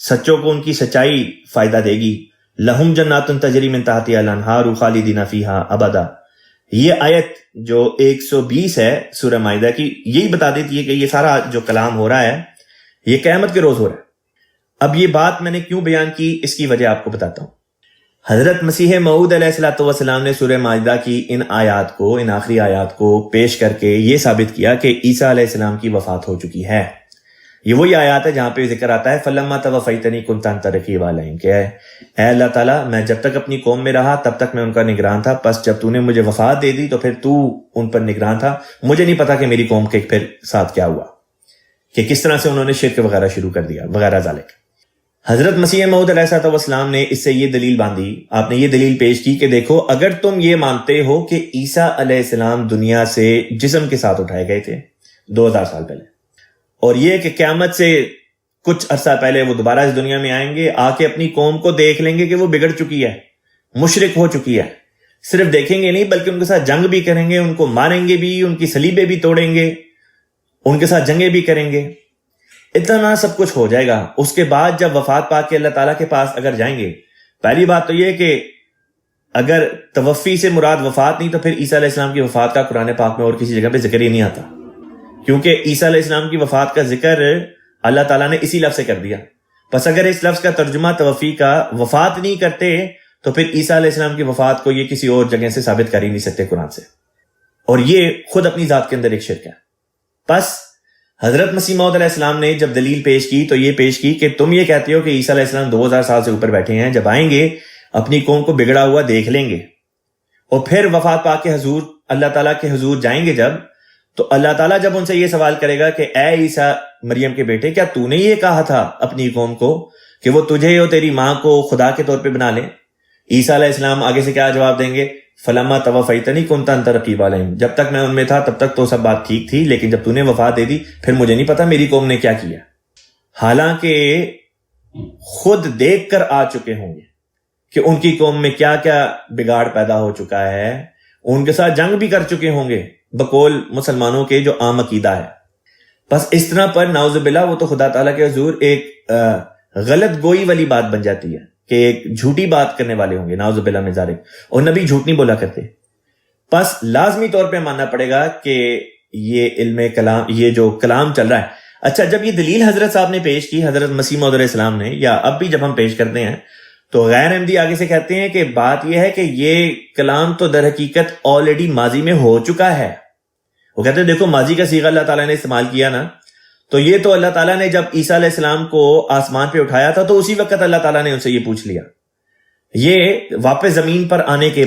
سچوں کو ان کی سچائی فائدہ دے گی، لہم جنات تجری من تحتہا الانہار خالدین فیہا ابدا۔ یہ آیت جو 120 ہے سورہ مائدہ کی، یہی بتا دیتی ہے کہ یہ سارا جو کلام ہو رہا ہے یہ قیامت کے روز ہو رہا ہے۔ اب یہ بات میں نے کیوں بیان کی، اس کی وجہ آپ کو بتاتا ہوں۔ حضرت مسیح موعود علیہ الصلوۃ والسلام نے سورہ مائدہ کی ان آیات کو، ان آخری آیات کو پیش کر کے یہ ثابت کیا کہ عیسیٰ علیہ السلام کی وفات ہو چکی ہے۔ یہ وہی آیات ہے جہاں پہ ذکر آتا ہے فَلَمَّا تَوَفَّيْتَنِي كُنْتَ أَنْتَ رَقِيبَ عَلَيْهِمْ، کہ اے اللہ تعالیٰ میں جب تک اپنی قوم میں رہا تب تک میں ان کا نگران تھا، پس جب تو نے مجھے وفات دے دی تو پھر تو ان پر نگران تھا، مجھے نہیں پتا کہ میری قوم کے پھر ساتھ کیا ہوا، کہ کس طرح سے انہوں نے شرک وغیرہ شروع کر دیا وغیرہ ذالک۔ حضرت مسیح موعود علیہ الصلوۃ والسلام نے اس سے یہ دلیل باندھی، آپ نے یہ دلیل پیش کی کہ دیکھو اگر تم یہ مانتے ہو کہ عیسیٰ علیہ السلام دنیا سے جسم کے ساتھ اٹھائے گئے تھے 2000 سال پہلے، اور یہ کہ قیامت سے کچھ عرصہ پہلے وہ دوبارہ اس دنیا میں آئیں گے، آ کے اپنی قوم کو دیکھ لیں گے کہ وہ بگڑ چکی ہے، مشرک ہو چکی ہے. صرف دیکھیں گے نہیں بلکہ ان کے ساتھ جنگ بھی کریں گے, ان کو ماریں گے بھی, ان کی صلیبیں بھی توڑیں گے, ان کے ساتھ جنگیں بھی کریں گے. اتنا سب کچھ ہو جائے گا. اس کے بعد جب وفات پا کے اللہ تعالیٰ کے پاس اگر جائیں گے, پہلی بات تو یہ کہ اگر توفی سے مراد وفات نہیں تو پھر عیسیٰ علیہ السلام کی وفات کا قرآن پاک میں اور کسی جگہ پہ ذکر ہی نہیں آتا, کیونکہ عیسیٰ علیہ السلام کی وفات کا ذکر اللہ تعالیٰ نے اسی لفظ سے کر دیا. پس اگر اس لفظ کا ترجمہ توفی کا وفات نہیں کرتے تو پھر عیسیٰ علیہ السلام کی وفات کو یہ کسی اور جگہ سے ثابت کر ہی نہیں سکتے قرآن سے, اور یہ خود اپنی ذات کے اندر ایک شرک ہے. پس حضرت مسیح موعود علیہ السلام نے جب دلیل پیش کی تو یہ پیش کی کہ تم یہ کہتے ہو کہ عیسیٰ علیہ السلام 2000 سال سے اوپر بیٹھے ہیں, جب آئیں گے اپنی قوم کو بگڑا ہوا دیکھ لیں گے, اور پھر وفات پا کے حضور اللہ تعالیٰ کے حضور جائیں گے جب, تو اللہ تعالیٰ جب ان سے یہ سوال کرے گا کہ اے عیسیٰ مریم کے بیٹے, کیا تو نے یہ کہا تھا اپنی قوم کو کہ وہ تجھے اور تیری ماں کو خدا کے طور پہ بنا لیں؟ عیسیٰ علیہ السلام آگے سے کیا جواب دیں گے؟ فلما توفیتنی کنت انت رقیب علیہم, جب تک میں ان میں تھا تب تک تو سب بات ٹھیک تھی, لیکن جب تو نے وفات دے دی پھر مجھے نہیں پتا میری قوم نے کیا کیا. حالانکہ خود دیکھ کر آ چکے ہوں گے کہ ان کی قوم میں کیا کیا بگاڑ پیدا ہو چکا ہے, ان کے ساتھ جنگ بھی کر چکے ہوں گے بقول مسلمانوں کے جو عام عقیدہ ہے. بس اس طرح پر نعوذ باللہ وہ تو خدا تعالیٰ کے حضور ایک غلط گوئی والی بات بن جاتی ہے کہ ایک جھوٹی بات کرنے والے ہوں گے نعوذ باللہ من ذالک, اور نبی جھوٹ نہیں بولا کرتے. پس لازمی طور پہ ماننا پڑے گا کہ یہ علم کلام, یہ جو کلام چل رہا ہے. اچھا, جب یہ دلیل حضرت صاحب نے پیش کی, حضرت مسیح موعود علیہ السلام نے, یا اب بھی جب ہم پیش کرتے ہیں, تو غیر احمدی آگے سے کہتے ہیں کہ بات یہ ہے کہ یہ کلام تو در حقیقت آلریڈی ماضی میں ہو چکا ہے. وہ کہتے ہیں دیکھو ماضی کا صیغہ اللہ تعالیٰ نے استعمال کیا نا, تو یہ تو اللہ تعالیٰ نے جب عیسیٰ علیہ السلام کو آسمان پہ اٹھایا تھا تو اسی وقت اللہ تعالیٰ نے ان سے یہ پوچھ لیا. یہ واپس زمین پر آنے کے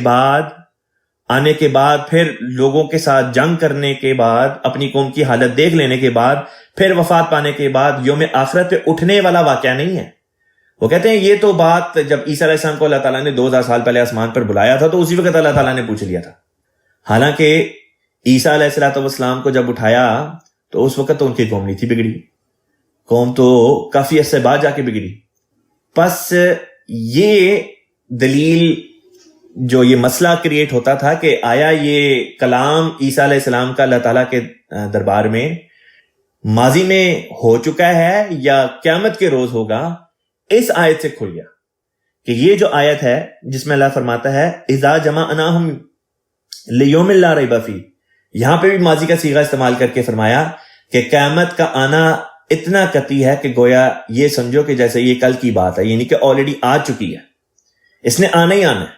بعد پھر لوگوں کے ساتھ جنگ کرنے کے بعد, اپنی قوم کی حالت دیکھ لینے کے بعد, پھر وفات پانے کے بعد یوم آخرت پہ اٹھنے والا واقعہ نہیں ہے. وہ کہتے ہیں یہ تو بات جب عیسیٰ علیہ السلام کو اللہ تعالیٰ نے 2000 سال پہلے آسمان پر بلایا تھا تو اسی وقت اللہ تعالیٰ نے پوچھ لیا تھا. حالانکہ عیسیٰ علیہ السلام کو جب اٹھایا تو اس وقت تو ان کی قوم نہیں تھی بگڑی, قوم تو کافی عرصے بعد جا کے بگڑی. پس یہ دلیل جو یہ مسئلہ کریٹ ہوتا تھا کہ آیا یہ کلام عیسیٰ علیہ السلام کا اللہ تعالیٰ کے دربار میں ماضی میں ہو چکا ہے یا قیامت کے روز ہوگا, اس آیت سے کھل گیا کہ یہ جو آیت ہے جس میں اللہ فرماتا ہے اذا جمعناہم لیوم لا ریب فیہ, یہاں پہ بھی ماضی کا صیغہ استعمال کر کے فرمایا کہ قیامت کا آنا اتنا قطعی ہے کہ گویا یہ سمجھو کہ جیسے یہ کل کی بات ہے, یعنی کہ آلریڈی آ چکی ہے, اس نے آنا ہی آنا ہے.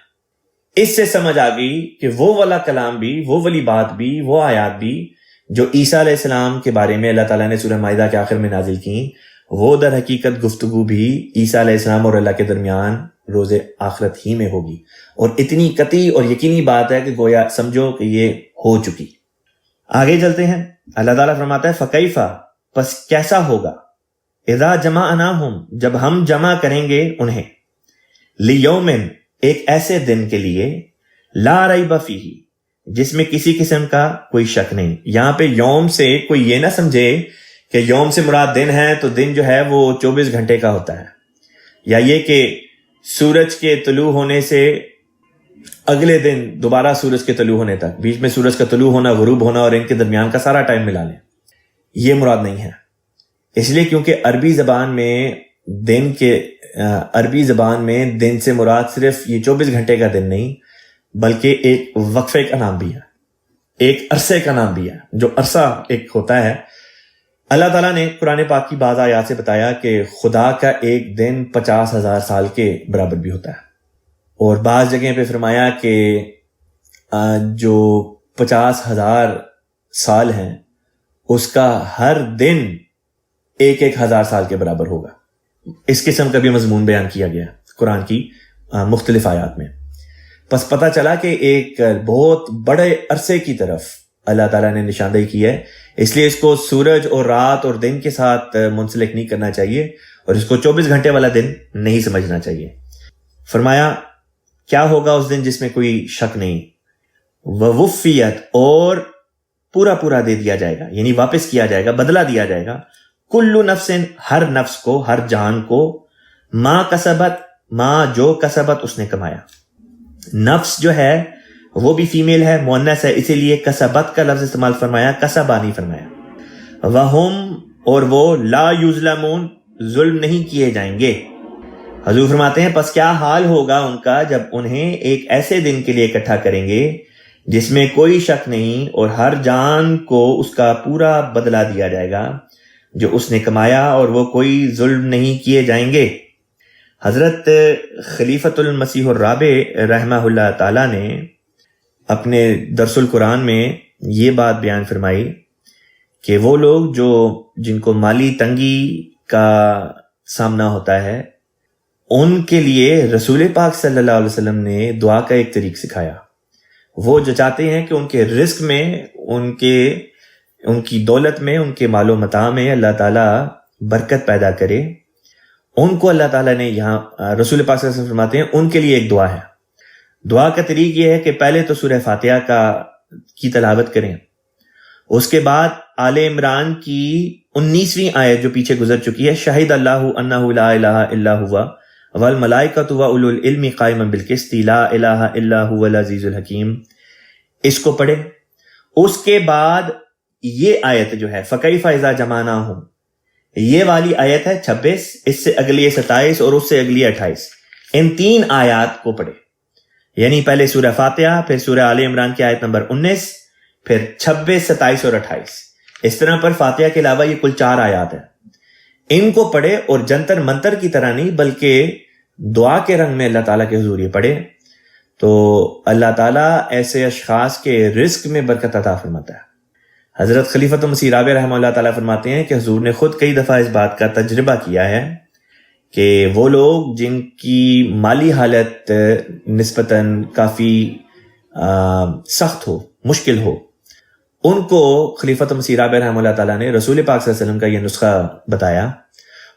اس سے سمجھ آ گئی کہ وہ والا کلام بھی, وہ والی بات بھی, وہ آیات بھی جو عیسیٰ علیہ السلام کے بارے میں اللہ تعالیٰ نے سورہ مائدہ کے آخر میں نازل کی, وہ در حقیقت گفتگو بھی عیسیٰ علیہ السلام اور اللہ کے درمیان روز آخرت ہی میں ہوگی, اور اتنی قطعی اور یقینی بات ہے کہ گویا سمجھو کہ یہ ہو چکی. آگے چلتے ہیں. اللہ تعالیٰ فرماتا ہے فکیفا, پس کیسا ہوگا, اذا جمعناہم, جب ہم جمع کریں گے انہیں, لیومن, ایک ایسے دن کے لیے, لا ریب فیہ, جس میں کسی قسم کا کوئی شک نہیں. یہاں پہ یوم سے کوئی یہ نہ سمجھے کہ یوم سے مراد دن ہے تو دن جو ہے وہ 24 گھنٹے کا ہوتا ہے, یا یہ کہ سورج کے طلوع ہونے سے اگلے دن دوبارہ سورج کے طلوع ہونے تک, بیچ میں سورج کا طلوع ہونا, غروب ہونا اور ان کے درمیان کا سارا ٹائم ملا لیں, یہ مراد نہیں ہے. اس لیے کیونکہ عربی زبان میں دن سے مراد صرف یہ 24 گھنٹے کا دن نہیں بلکہ ایک وقفے کا نام بھی ہے, ایک عرصے کا نام بھی ہے, جو عرصہ ایک ہوتا ہے. اللہ تعالیٰ نے قرآن پاک کی بعض آیات سے بتایا کہ خدا کا ایک دن 50,000 سال کے برابر بھی ہوتا ہے, اور بعض جگہ پہ فرمایا کہ جو 50,000 سال ہیں اس کا ہر دن 1,000 سال کے برابر ہوگا. اس قسم کا بھی مضمون بیان کیا گیا قرآن کی مختلف آیات میں. پس پتہ چلا کہ ایک بہت بڑے عرصے کی طرف اللہ تعالیٰ نے نشاندہی کی ہے, اس لیے اس کو سورج اور رات اور دن کے ساتھ منسلک نہیں کرنا چاہیے, اور اس کو 24 گھنٹے والا دن نہیں سمجھنا چاہیے. فرمایا کیا ہوگا اس دن جس میں کوئی شک نہیں, ووفیت, اور پورا دے دیا جائے گا, یعنی واپس کیا جائے گا, بدلہ دیا جائے گا, کل نفس, ہر نفس کو, ہر جان کو, ما کسبت, ما جو کسبت اس نے کمایا, نفس جو ہے وہ بھی فیمیل ہے، مؤنث ہے، اسی لیے کسبت کا لفظ استعمال فرمایا، کسبا نہیں فرمایا۔ وہم اور وہ لا یظلمون ظلم نہیں کیے جائیں گے۔ حضور فرماتے ہیں پس کیا حال ہوگا ان کا جب انہیں ایک ایسے دن کے لیے اکٹھا کریں گے جس میں کوئی شک نہیں اور ہر جان کو اس کا پورا بدلہ دیا جائے گا جو اس نے کمایا، اور وہ کوئی ظلم نہیں کیے جائیں گے۔ حضرت خلیفۃ المسیح الرابع رحمہ اللہ تعالی نے اپنے درس القرآن میں یہ بات بیان فرمائی کہ وہ لوگ جن کو مالی تنگی کا سامنا ہوتا ہے، ان کے لیے رسول پاک صلی اللہ علیہ وسلم نے دعا کا ایک طریق سکھایا۔ وہ جو چاہتے ہیں کہ ان کے رزق میں، ان کی دولت میں، ان کے مال و متاع میں اللہ تعالیٰ برکت پیدا کرے، ان کو اللہ تعالیٰ نے یہاں رسول پاک صلی اللہ علیہ وسلم فرماتے ہیں ان کے لیے ایک دعا ہے۔ دعا کا طریق یہ ہے کہ پہلے تو سورہ فاتحہ کی تلاوت کریں، اس کے بعد آل عمران کی 19ویں آیت جو پیچھے گزر چکی ہے، شہید اللہ انہ لا الہ الا ہوا والملائکۃ واولو العلم قائما بالقسط لا الہ الا هو العزیز الحکیم، اس کو پڑھیں۔ اس کے بعد یہ آیت جو ہے فکیف اذا جمعناہم، یہ والی آیت ہے 26، اس سے اگلی ہے 27 اور اس سے اگلی ہے 28۔ ان 3 آیات کو پڑھیں، یعنی پہلے سورہ فاتحہ، پھر سورہ آل عمران کی آیت نمبر 19، پھر 26، 27 اور 28۔ اس طرح پر فاتحہ کے علاوہ یہ کل 4 آیات ہیں، ان کو پڑھے اور جنتر منتر کی طرح نہیں بلکہ دعا کے رنگ میں اللہ تعالیٰ کے حضور یہ پڑھے تو اللہ تعالیٰ ایسے اشخاص کے رزق میں برکت عطا فرماتا ہے۔ حضرت خلیفۃ مسیح رابع رحمہ اللہ تعالیٰ فرماتے ہیں کہ حضور نے خود کئی دفعہ اس بات کا تجربہ کیا ہے کہ وہ لوگ جن کی مالی حالت نسبتاً کافی سخت ہو، مشکل ہو، ان کو خلیفۃ مسیح رابع رحمہ اللہ تعالیٰ نے رسول پاک صلی اللہ علیہ وسلم کا یہ نسخہ بتایا۔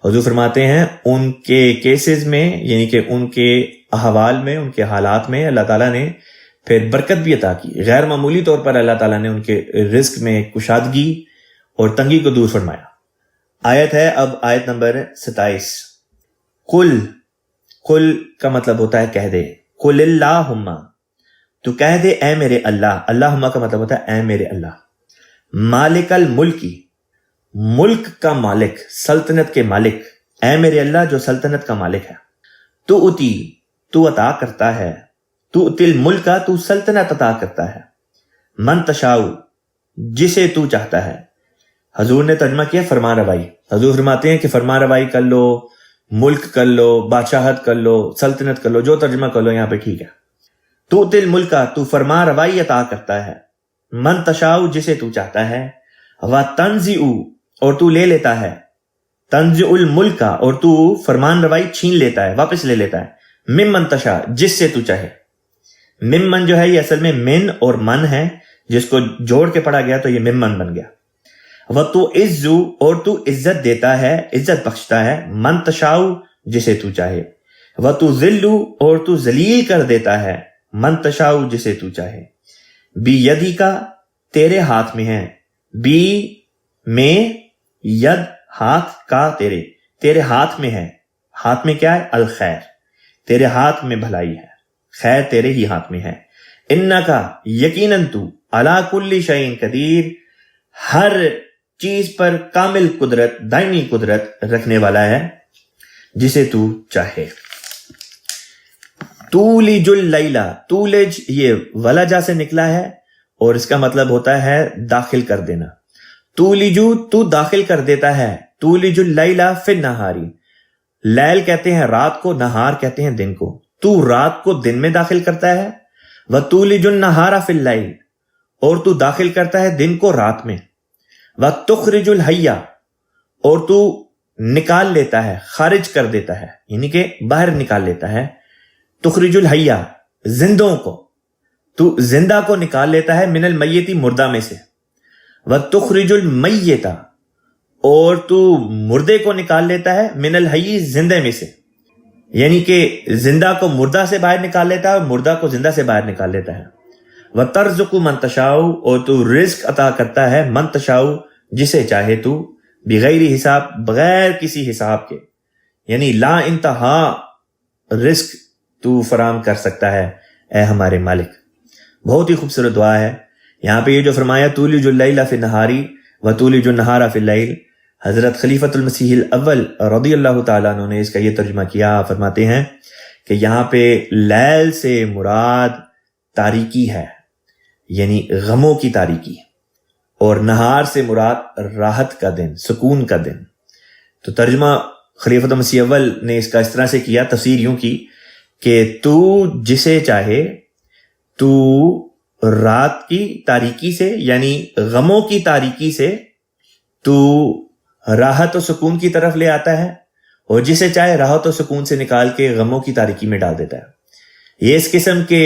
حضور فرماتے ہیں ان کے کیسز میں، یعنی کہ ان کے احوال میں، ان کے حالات میں اللہ تعالیٰ نے پھر برکت بھی عطا کی، غیر معمولی طور پر اللہ تعالیٰ نے ان کے رزق میں کشادگی اور تنگی کو دور فرمایا۔ آیت ہے اب آیت نمبر 27۔ قل کا مطلب ہوتا ہے کہہ دے، قل اللہم، تو کہہ دے اے میرے اللہ، اللہم کا مطلب ہوتا ہے اے میرے اللہ، مالک الملکی، ملک کا مالک، سلطنت کے مالک، اے میرے اللہ جو سلطنت کا مالک ہے، تو عطا کرتا ہے، تو تل ملکا، تو سلطنت عطا کرتا ہے، من تشاؤ، جسے تو چاہتا ہے۔ حضور نے ترجمہ کیا فرمان روائی۔ حضور فرماتے ہیں کہ فرمان روائی کر لو، ملک کر لو، بادشاہت کر لو، سلطنت کر لو، جو ترجمہ کر لو یہاں پہ ٹھیک ہے۔ تو تل ملکا، تو فرمان روائی عطا کرتا ہے، من تشاؤ، جسے تو چاہتا ہے، و تنزع، اور تو لے لیتا ہے، تنزع الملکا، اور تو فرمان روائی چھین لیتا ہے، واپس لے لیتا ہے، ممن تشاء، جس سے تو چاہے۔ ممن جو ہے یہ اصل میں من اور من ہے، جس کو جوڑ کے پڑھا گیا تو یہ ممن بن گیا۔ وَتُعِزُّ، اور تو عزت دیتا ہے، عزت بخشتا ہے، من تشاء، جسے تو چاہے۔ وَتُذِلُّ، اور تو ذلیل کر دیتا ہے، من تشاء، جسے تو چاہے۔ بِیَدِکَ، تیرے ہاتھ میں ہے، بی میں، ید ہاتھ کا، تیرے ہاتھ میں ہے، ہاتھ میں کیا ہے؟ الخیر، تیرے ہاتھ میں بھلائی ہے، خیر تیرے ہی ہاتھ میں ہے۔ انکا، یقیناً تو، علی کل شیء قدیر، ہر چیز پر کامل قدرت، دائمی قدرت رکھنے والا ہے، جسے تو چاہے۔ تولج اللیل، تولج یہ ولجا سے نکلا ہے اور اس کا مطلب ہوتا ہے داخل کر دینا۔ تولجو، تو داخل کر دیتا ہے، تولج اللیل فی النہاری، لیل کہتے ہیں رات کو، نہار کہتے ہیں دن کو، تو رات کو دن میں داخل کرتا ہے، وتولج النہار فی اللیل، اور تو داخل کرتا ہے دن کو رات میں، وتخرج الحی، اور تو نکال لیتا ہے، خارج کر دیتا ہے، یعنی کہ باہر نکال لیتا ہے، تخرج الحی، زندوں کو، تو زندہ کو نکال لیتا ہے، من المیت، مردہ میں سے، وتخرج المیت، اور تو مردے کو نکال لیتا ہے، من الحی، زندے میں سے، یعنی کہ زندہ کو مردہ سے باہر نکال لیتا ہے اور مردہ کو زندہ سے باہر نکال لیتا ہے۔ وَتَرْزُقُ مَن تَشَاءُ، اور تو رزق عطا کرتا ہے، من تشاء، جسے چاہے تو، بغیر حساب، بغیر کسی حساب کے، یعنی لا انتہا رزق تو فراہم کر سکتا ہے اے ہمارے مالک۔ بہت ہی خوبصورت دعا ہے۔ یہاں پہ یہ جو فرمایا تولج اللیل فی النہار و تولج النہار فی اللیل، حضرت خلیفۃ المسیح الاول رضی اللہ تعالیٰ عنہ نے اس کا یہ ترجمہ کیا، فرماتے ہیں کہ یہاں پہ لیل سے مراد تاریکی ہے، یعنی غموں کی تاریکی، اور نہار سے مراد راحت کا دن، سکون کا دن۔ تو ترجمہ خلیفۃ المسیح اول نے اس کا اس طرح سے کیا، تفسیر یوں کی کہ تو جسے چاہے تو رات کی تاریکی سے، یعنی غموں کی تاریکی سے تو راحت و سکون کی طرف لے آتا ہے، اور جسے چاہے راحت و سکون سے نکال کے غموں کی تاریکی میں ڈال دیتا ہے۔ یہ اس قسم کے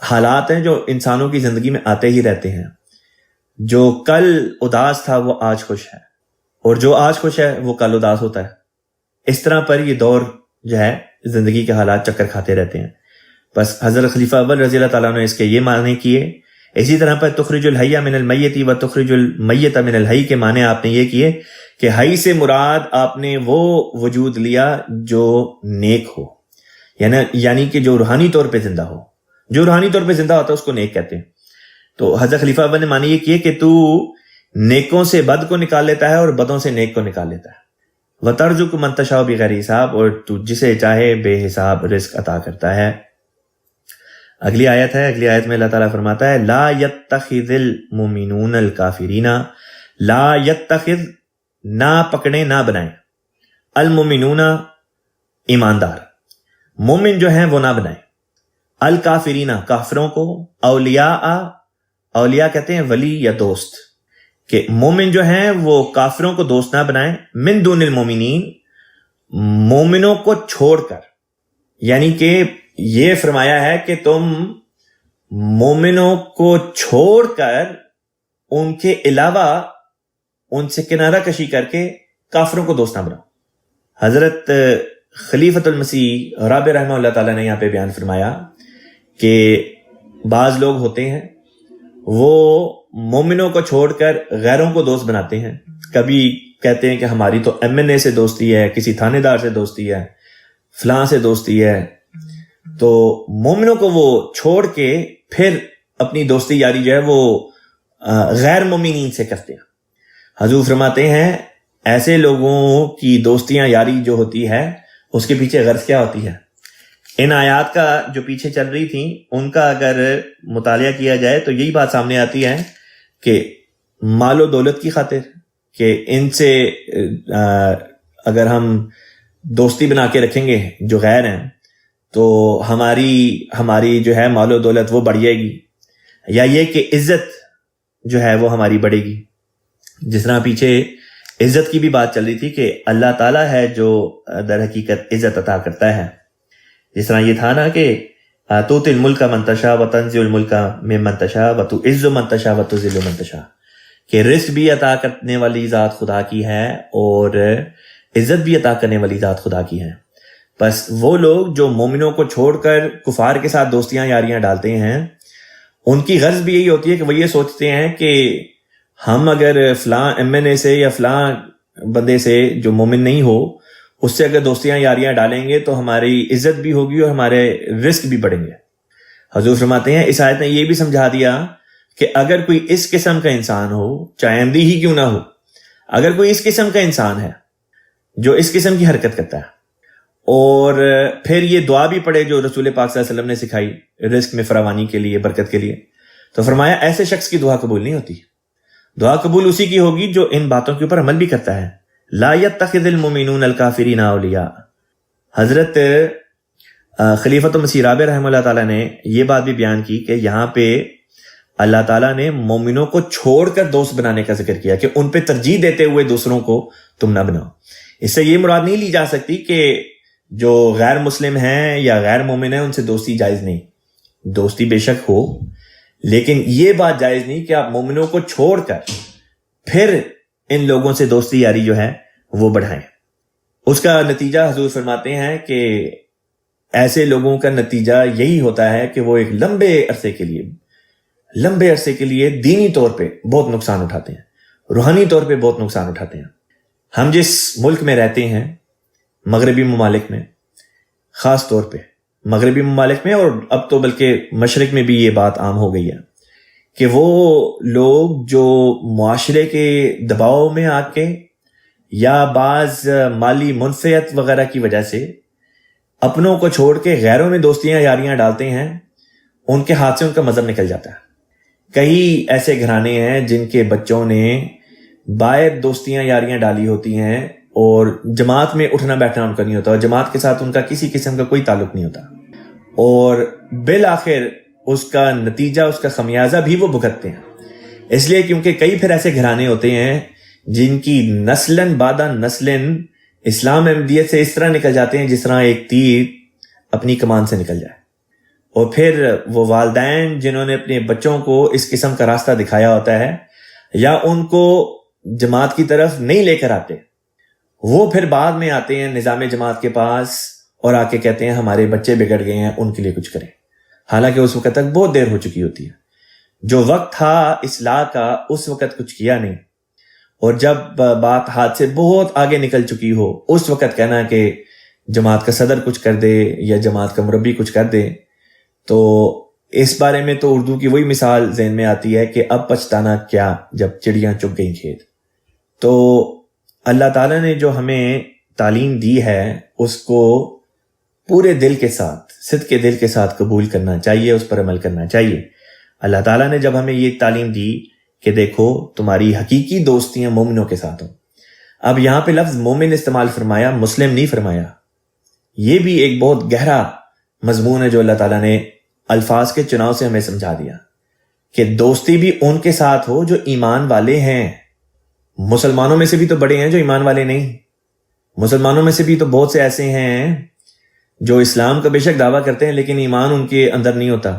حالات ہیں جو انسانوں کی زندگی میں آتے ہی رہتے ہیں۔ جو کل اداس تھا وہ آج خوش ہے، اور جو آج خوش ہے وہ کل اداس ہوتا ہے۔ اس طرح پر یہ دور جو ہے زندگی کے حالات چکر کھاتے رہتے ہیں۔ بس حضرت خلیفہ اول رضی اللہ تعالیٰ نے اس کے یہ معنی کیے۔ اسی طرح پر تخرج الحی من المیت و تخرج المیت من الحی کے معنی آپ نے یہ کیے کہ حی سے مراد آپ نے وہ وجود لیا جو نیک ہو، یعنی کہ جو روحانی طور پہ زندہ ہو۔ جو روحانی طور پہ زندہ ہوتا ہے اس کو نیک کہتے ہیں۔ تو حضرت خلیفہ اول نے معنی یہ کیے کہ تو نیکوں سے بد کو نکال لیتا ہے اور بدوں سے نیک کو نکال لیتا ہے۔ وَتَرْزُقُ مَن تَشَاءُ بِغَیرِ حساب، اور تو جسے چاہے بے حساب رزق عطا کرتا ہے۔ اگلی آیت ہے، اگلی آیت میں اللہ تعالیٰ فرماتا ہے لا يَتَّخِذِ الْمُؤْمِنُونَ الْكَافِرِينَ، لا يَتَّخِذ نہ پکڑے نہ بنائیں، المؤمنون ایماندار، مومن جو ہیں وہ نہ بنائیں، الکافرین کافروں کو، اولیاء کہتے ہیں ولی یا دوست، کہ مومن جو ہیں وہ کافروں کو دوست نہ بنائیں، من دون المومنین مومنوں کو چھوڑ کر، یعنی کہ یہ فرمایا ہے کہ تم مومنوں کو چھوڑ کر ان کے علاوہ ان سے کنارہ کشی کر کے کافروں کو دوست نہ بناؤ۔ حضرت خلیفۃ المسیح رابع رحمہ اللہ تعالیٰ نے یہاں پہ بیان فرمایا کہ بعض لوگ ہوتے ہیں وہ مومنوں کو چھوڑ کر غیروں کو دوست بناتے ہیں۔ کبھی کہتے ہیں کہ ہماری تو ایم این اے سے دوستی ہے، کسی تھانے دار سے دوستی ہے، فلاں سے دوستی ہے، تو مومنوں کو وہ چھوڑ کے پھر اپنی دوستی یاری جو ہے وہ غیر مومنین سے کرتے ہیں۔ حضور فرماتے ہیں ایسے لوگوں کی دوستیاں یاری جو ہوتی ہے اس کے پیچھے غرض کیا ہوتی ہے؟ ان آیات کا جو پیچھے چل رہی تھیں ان کا اگر مطالعہ کیا جائے تو یہی بات سامنے آتی ہے کہ مال و دولت کی خاطر، کہ ان سے اگر ہم دوستی بنا کے رکھیں گے جو غیر ہیں تو ہماری جو ہے مال و دولت وہ بڑھ جائے گی، یا یہ کہ عزت جو ہے وہ ہماری بڑھے گی۔ جس طرح پیچھے عزت کی بھی بات چل رہی تھی کہ اللہ تعالیٰ ہے جو در حقیقت عزت عطا کرتا ہے۔ جس طرح یہ تھا نا کہ تؤتی الملک من تشاء وتنزع الملک ممن تشاء وتعز من تشاء وتذل من تشاء، کہ رزق بھی عطا کرنے والی ذات خدا کی ہے اور عزت بھی عطا کرنے والی ذات خدا کی ہے۔ بس وہ لوگ جو مومنوں کو چھوڑ کر کفار کے ساتھ دوستیاں یاریاں ڈالتے ہیں ان کی غرض بھی یہی ہوتی ہے کہ وہ یہ سوچتے ہیں کہ ہم اگر فلاں ایم این اے سے یا فلاں بندے سے جو مومن نہیں ہو اس سے اگر دوستیاں یاریاں ڈالیں گے تو ہماری عزت بھی ہوگی اور ہمارے رزق بھی بڑھیں گے۔ حضور فرماتے ہیں اس آیت نے یہ بھی سمجھا دیا کہ اگر کوئی اس قسم کا انسان ہو، چاہے احمدی ہی کیوں نہ ہو، اگر کوئی اس قسم کا انسان ہے جو اس قسم کی حرکت کرتا ہے اور پھر یہ دعا بھی پڑھے جو رسول پاک صلی اللہ علیہ وسلم نے سکھائی رزق میں فراوانی کے لیے، برکت کے لیے، تو فرمایا ایسے شخص کی دعا قبول نہیں ہوتی۔ دعا قبول اسی کی ہوگی جو ان باتوں کے اوپر عمل بھی کرتا ہے۔ لا يتخذ المؤمنون الکافرین اولیاء۔ حضرت خلیفۃ المسیح رابع رحمہ اللہ تعالیٰ نے یہ بات بھی بیان کی کہ یہاں پہ اللہ تعالیٰ نے مومنوں کو چھوڑ کر دوست بنانے کا ذکر کیا کہ ان پہ ترجیح دیتے ہوئے دوسروں کو تم نہ بناؤ۔ اس سے یہ مراد نہیں لی جا سکتی کہ جو غیر مسلم ہیں یا غیر مومن ہیں ان سے دوستی جائز نہیں، دوستی بے شک ہو، لیکن یہ بات جائز نہیں کہ آپ مومنوں کو چھوڑ کر پھر ان لوگوں سے دوستی یاری جو ہے وہ بڑھائیں۔ اس کا نتیجہ حضور فرماتے ہیں کہ ایسے لوگوں کا نتیجہ یہی ہوتا ہے کہ وہ ایک لمبے عرصے کے لیے دینی طور پہ بہت نقصان اٹھاتے ہیں، روحانی طور پہ بہت نقصان اٹھاتے ہیں۔ ہم جس ملک میں رہتے ہیں، مغربی ممالک میں خاص طور پہ مغربی ممالک میں، اور اب تو بلکہ مشرق میں بھی یہ بات عام ہو گئی ہے کہ وہ لوگ جو معاشرے کے دباؤ میں آ کے یا بعض مالی منفعت وغیرہ کی وجہ سے اپنوں کو چھوڑ کے غیروں میں دوستیاں یاریاں ڈالتے ہیں، ان کے ہاتھ سے ان کا مذہب نکل جاتا ہے۔ کئی ایسے گھرانے ہیں جن کے بچوں نے باہر دوستیاں یاریاں ڈالی ہوتی ہیں اور جماعت میں اٹھنا بیٹھنا ان کا نہیں ہوتا، اور جماعت کے ساتھ ان کا کسی قسم کا کوئی تعلق نہیں ہوتا، اور بالآخر اس کا نتیجہ، اس کا خمیازہ بھی وہ بھگتتے ہیں۔ اس لیے کیونکہ کئی پھر ایسے گھرانے ہوتے ہیں جن کی نسلاً بعد نسلاً اسلام احمدیت سے اس طرح نکل جاتے ہیں جس طرح ایک تیر اپنی کمان سے نکل جائے، اور پھر وہ والدین جنہوں نے اپنے بچوں کو اس قسم کا راستہ دکھایا ہوتا ہے یا ان کو جماعت کی طرف نہیں لے کر آتے، وہ پھر بعد میں آتے ہیں نظام جماعت کے پاس اور آ کے کہتے ہیں ہمارے بچے بگڑ گئے ہیں، ان کے لیے کچھ کریں، حالانکہ اس وقت تک بہت دیر ہو چکی ہوتی ہے۔ جو وقت تھا اصلاح کا اس وقت کچھ کیا نہیں، اور جب بات ہاتھ سے بہت آگے نکل چکی ہو اس وقت کہنا کہ جماعت کا صدر کچھ کر دے یا جماعت کا مربی کچھ کر دے، تو اس بارے میں تو اردو کی وہی مثال ذہن میں آتی ہے کہ اب پچھتانا کیا جب چڑیاں چگ گئیں کھیت۔ تو اللہ تعالیٰ نے جو ہمیں تعلیم دی ہے اس کو پورے دل کے ساتھ، صدق کے دل کے ساتھ قبول کرنا چاہیے، اس پر عمل کرنا چاہیے۔ اللہ تعالیٰ نے جب ہمیں یہ تعلیم دی کہ دیکھو تمہاری حقیقی دوستیاں مومنوں کے ساتھ ہوں، اب یہاں پہ لفظ مومن استعمال فرمایا، مسلم نہیں فرمایا۔ یہ بھی ایک بہت گہرا مضمون ہے جو اللہ تعالیٰ نے الفاظ کے چناؤ سے ہمیں سمجھا دیا کہ دوستی بھی ان کے ساتھ ہو جو ایمان والے ہیں۔ مسلمانوں میں سے بھی تو بڑے ہیں جو ایمان والے نہیں، مسلمانوں میں سے بھی تو بہت سے ایسے ہیں جو اسلام کا بے شک دعویٰ کرتے ہیں لیکن ایمان ان کے اندر نہیں ہوتا۔